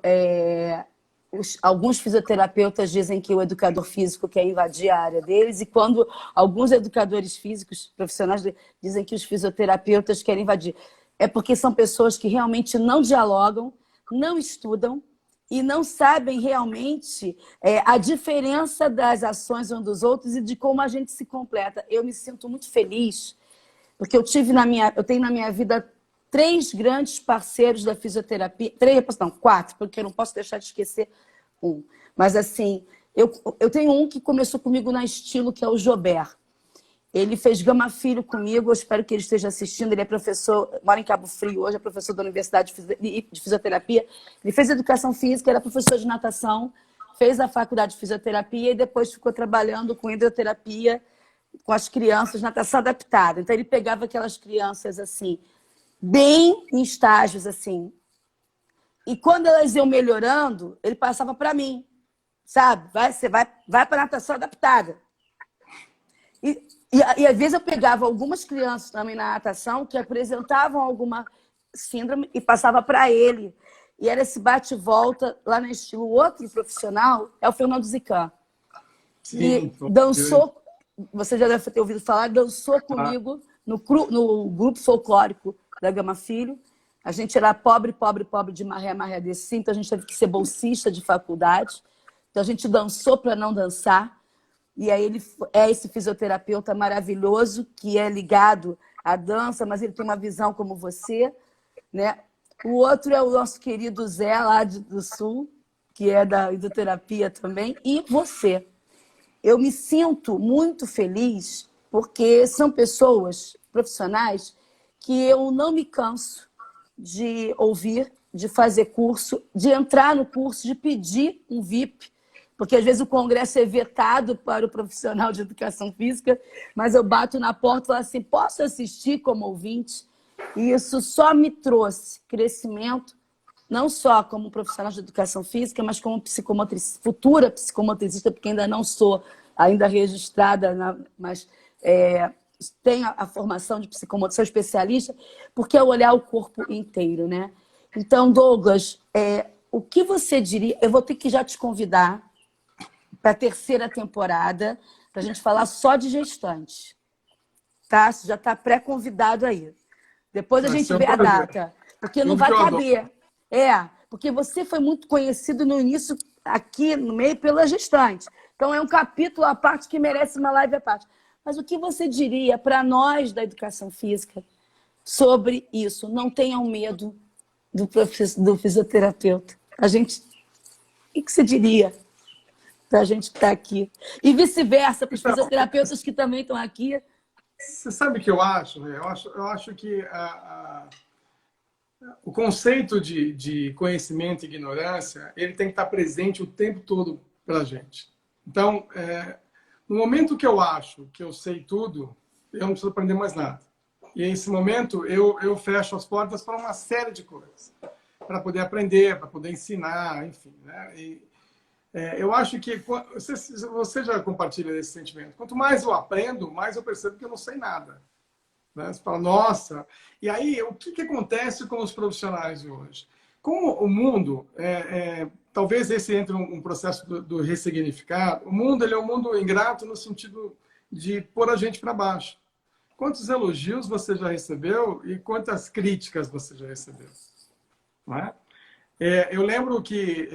alguns fisioterapeutas dizem que o educador físico quer invadir a área deles, e quando alguns educadores físicos profissionais dizem que os fisioterapeutas querem invadir. É porque são pessoas que realmente não dialogam, não estudam e não sabem realmente a diferença das ações uns dos outros e de como a gente se completa. Eu me sinto muito feliz, porque eu tenho na minha vida 3 grandes parceiros da fisioterapia, 4, porque eu não posso deixar de esquecer um. Mas, assim, eu tenho um que começou comigo na Estilo, que é o Jober. Ele fez Gama Filho comigo, eu espero que ele esteja assistindo. Ele é professor, mora em Cabo Frio hoje, é professor da Universidade de Fisioterapia. Ele fez educação física, era professor de natação, fez a faculdade de fisioterapia e depois ficou trabalhando com hidroterapia com as crianças, natação adaptada. Então, ele pegava aquelas crianças, assim, bem em estágios, assim. E quando elas iam melhorando, ele passava para mim, sabe? Você vai para a natação adaptada. E às vezes eu pegava algumas crianças também na natação que apresentavam alguma síndrome e passava para ele. E era esse bate-volta lá no Estilo. O outro profissional é o Fernando Zican. Sim, que dançou, você já deve ter ouvido falar, dançou comigo no grupo folclórico da Gama Filho. A gente era pobre, pobre, pobre de maré, maré desse, então a gente teve que ser bolsista de faculdade. Então a gente dançou para não dançar. E aí ele é esse fisioterapeuta maravilhoso que é ligado à dança, mas ele tem uma visão como você, né? O outro é o nosso querido Zé, lá do Sul, que é da hidroterapia também, e você. Eu me sinto muito feliz porque são pessoas profissionais que eu não me canso de ouvir, de fazer curso, de entrar no curso, de pedir um VIP, porque às vezes o congresso é vetado para o profissional de educação física, mas eu bato na porta e falo assim, posso assistir como ouvinte? E isso só me trouxe crescimento, não só como profissional de educação física, mas como futura psicomotricista, porque ainda não sou ainda registrada, mas tenho a formação de psicomotriz, sou especialista, porque é olhar o corpo inteiro, né? Então, Douglas, o que você diria? Eu vou ter que já te convidar para a 3ª temporada, para a gente falar só de gestante. Tá? Você já está pré-convidado aí. Depois a gente vê a data. Porque não vai caber. Porque você foi muito conhecido no início, aqui no meio, pela gestante. Então, é um capítulo à parte que merece uma live à parte. Mas o que você diria para nós da educação física sobre isso? Não tenham medo do fisioterapeuta. O que você diria para a gente que está aqui? E vice-versa, para os fisioterapeutas que também estão aqui. Você sabe o que eu acho? Né? Eu acho que o conceito de conhecimento e ignorância, ele tem que estar presente o tempo todo para a gente. Então, no momento que eu acho que eu sei tudo, eu não preciso aprender mais nada. E nesse momento, eu fecho as portas para uma série de coisas. Para poder aprender, para poder ensinar, enfim. Né? Eu acho que você já compartilha esse sentimento. Quanto mais eu aprendo, mais eu percebo que eu não sei nada. Né? Você fala, nossa... E aí, o que acontece com os profissionais de hoje? Como o mundo... talvez esse entre um processo do ressignificar. O mundo ele é um mundo ingrato no sentido de pôr a gente para baixo. Quantos elogios você já recebeu e quantas críticas você já recebeu? Não é? Eu lembro que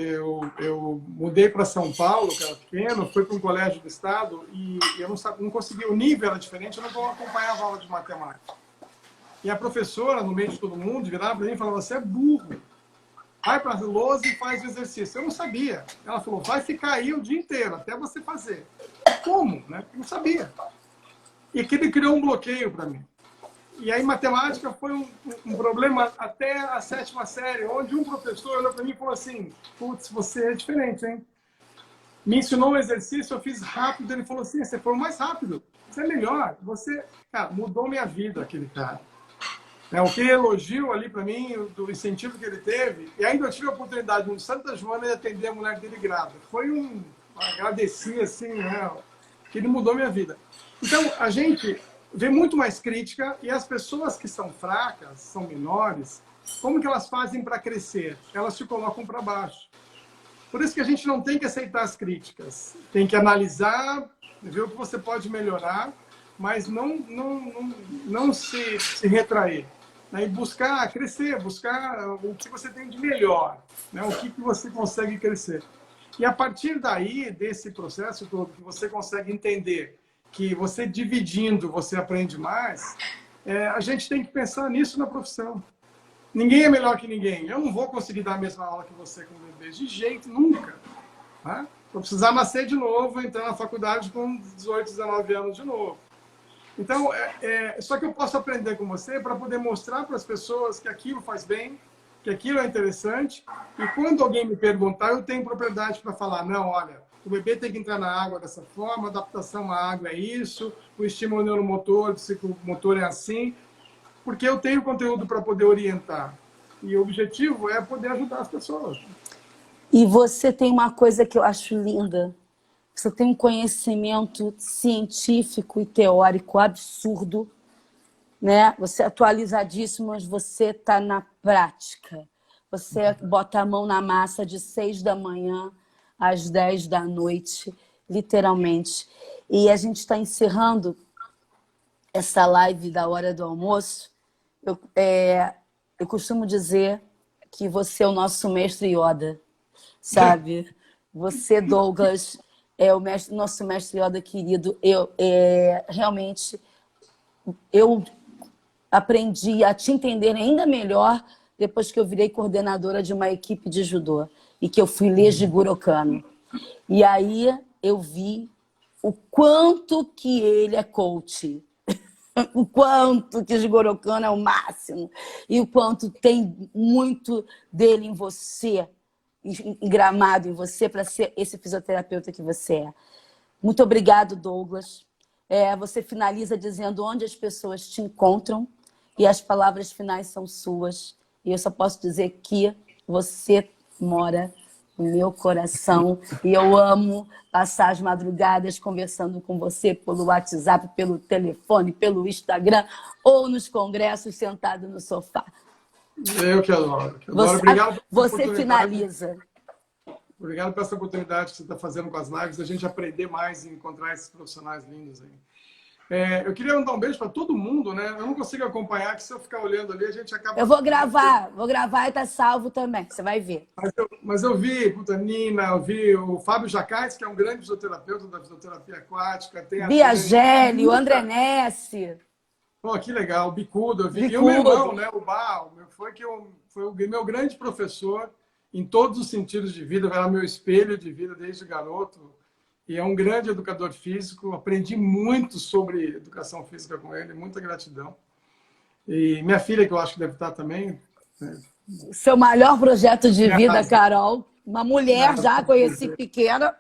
eu mudei para São Paulo, que era pequeno, fui para um colégio do estado e eu não conseguia, o nível era diferente, eu não acompanhava a aula de matemática. E a professora, no meio de todo mundo, virava para mim e falava, você é burro. Vai para a lousa e faz o exercício. Eu não sabia. Ela falou, vai ficar aí o dia inteiro, até você fazer. Como? Né? Eu não sabia. E aquilo criou um bloqueio para mim. E aí matemática foi um problema até a 7ª série, onde um professor olhou para mim e falou assim, putz, você é diferente, hein? Me ensinou um exercício, eu fiz rápido, ele falou assim, você foi mais rápido, você é melhor. Você, cara, mudou minha vida, aquele cara. O que elogio ali para mim, do incentivo que ele teve, e ainda eu tive a oportunidade no Santa Joana de atender a mulher dele grávida. Foi agradeci assim, né? Que ele mudou minha vida. Então, a gente vê muito mais crítica e as pessoas que são fracas, são menores, como que elas fazem para crescer? Elas te colocam para baixo. Por isso que a gente não tem que aceitar as críticas. Tem que analisar, ver o que você pode melhorar, mas não se retrair. Né? E buscar crescer, buscar o que você tem de melhor, né? O que você consegue crescer. E a partir daí, desse processo todo, que você consegue entender que você dividindo, você aprende mais, a gente tem que pensar nisso na profissão. Ninguém é melhor que ninguém. Eu não vou conseguir dar a mesma aula que você com bebês, de jeito, nunca. Tá? Vou precisar nascer de novo, entrar na faculdade com 18, 19 anos de novo. Então, só que eu posso aprender com você para poder mostrar para as pessoas que aquilo faz bem, que aquilo é interessante. E quando alguém me perguntar, eu tenho propriedade para falar, não, olha, o bebê tem que entrar na água dessa forma, a adaptação à água é isso, o estímulo neuromotor, o ciclomotor é assim, porque eu tenho conteúdo para poder orientar. E o objetivo é poder ajudar as pessoas. E você tem uma coisa que eu acho linda. Você tem um conhecimento científico e teórico absurdo, né? Você é atualizadíssimo, mas você está na prática. Você bota a mão na massa de 6 da manhã às 10 da noite, literalmente. E a gente está encerrando essa live da hora do almoço. Eu costumo dizer que você é o nosso mestre Yoda, sabe? Você, Douglas, é o nosso mestre Yoda querido. Realmente, eu aprendi a te entender ainda melhor depois que eu virei coordenadora de uma equipe de judô e que eu fui ler Jigoro Kano. E aí eu vi o quanto que ele é coach. O quanto que Jigoro Kano é o máximo e o quanto tem muito dele em você, engramado em você para ser esse fisioterapeuta que você é. Muito obrigado, Douglas. Você finaliza dizendo onde as pessoas te encontram e as palavras finais são suas. E eu só posso dizer que você mora no meu coração e eu amo passar as madrugadas conversando com você pelo WhatsApp, pelo telefone, pelo Instagram ou nos congressos sentado no sofá. Eu que adoro. Obrigado. Você finaliza. Obrigado por essa oportunidade que você está fazendo com as lives, a gente aprender mais e encontrar esses profissionais lindos aí. Eu queria mandar um beijo para todo mundo, né? Eu não consigo acompanhar, que se eu ficar olhando ali, a gente acaba... Eu vou gravar e tá salvo também, você vai ver. Mas eu vi, Nina, eu vi o Fábio Jacais, que é um grande fisioterapeuta da fisioterapia aquática. Tem a Bia Gelli, o André Nessi. Pô, que legal, o Bicudo, eu vi. Bicudo. E o meu irmão, né, o Bar, foi o meu grande professor em todos os sentidos de vida, era meu espelho de vida desde garoto. E é um grande educador físico, aprendi muito sobre educação física com ele, muita gratidão. E minha filha, que eu acho que deve estar também. Né? Seu maior projeto de vida, Carol. Uma mulher já conheci pequena.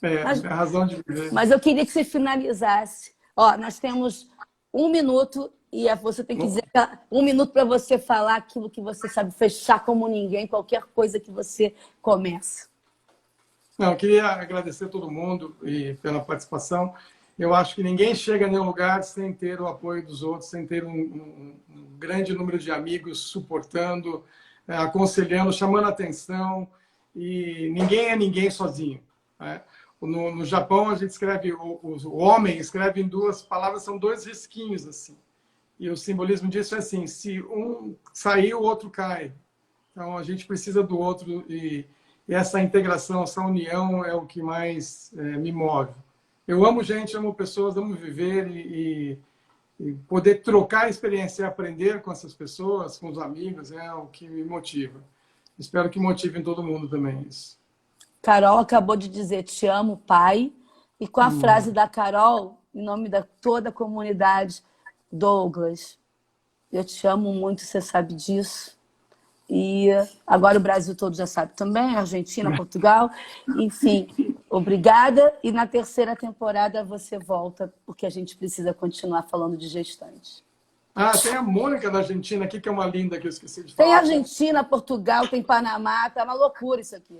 Mas, a razão de viver. Mas eu queria que você finalizasse. Nós temos 1 minuto e você tem que dizer 1 minuto para você falar aquilo que você sabe fechar como ninguém, qualquer coisa que você começa. Não, eu queria agradecer a todo mundo pela participação. Eu acho que ninguém chega a nenhum lugar sem ter o apoio dos outros, sem ter um grande número de amigos suportando, aconselhando, chamando atenção. E ninguém é ninguém sozinho. Né? No Japão, a gente escreve, o homem escreve em 2 palavras, são 2 risquinhos. Assim. E o simbolismo disso é assim, se um sair, o outro cai. Então, a gente precisa do outro e essa integração, essa união é o que mais me move. Eu amo gente, amo pessoas, amo viver e poder trocar experiência e aprender com essas pessoas, com os amigos, é o que me motiva. Espero que motive em todo mundo também isso. Carol acabou de dizer, te amo, pai. E com a frase da Carol, em nome da toda a comunidade, Douglas, eu te amo muito, você sabe disso. E agora o Brasil todo já sabe também, Argentina, Portugal, enfim, obrigada. E na 3ª temporada você volta, porque a gente precisa continuar falando de gestantes. Tem a Mônica da Argentina aqui, que é uma linda que eu esqueci de falar. Tem Argentina, Portugal, tem Panamá, tá uma loucura isso aqui.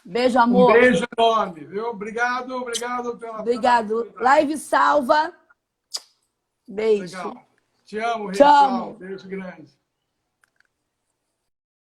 Beijo, amor. Um beijo enorme, viu? Obrigado pela... Obrigado. Live salva. Beijo. Legal. Te amo, Te amo. Beijo grande.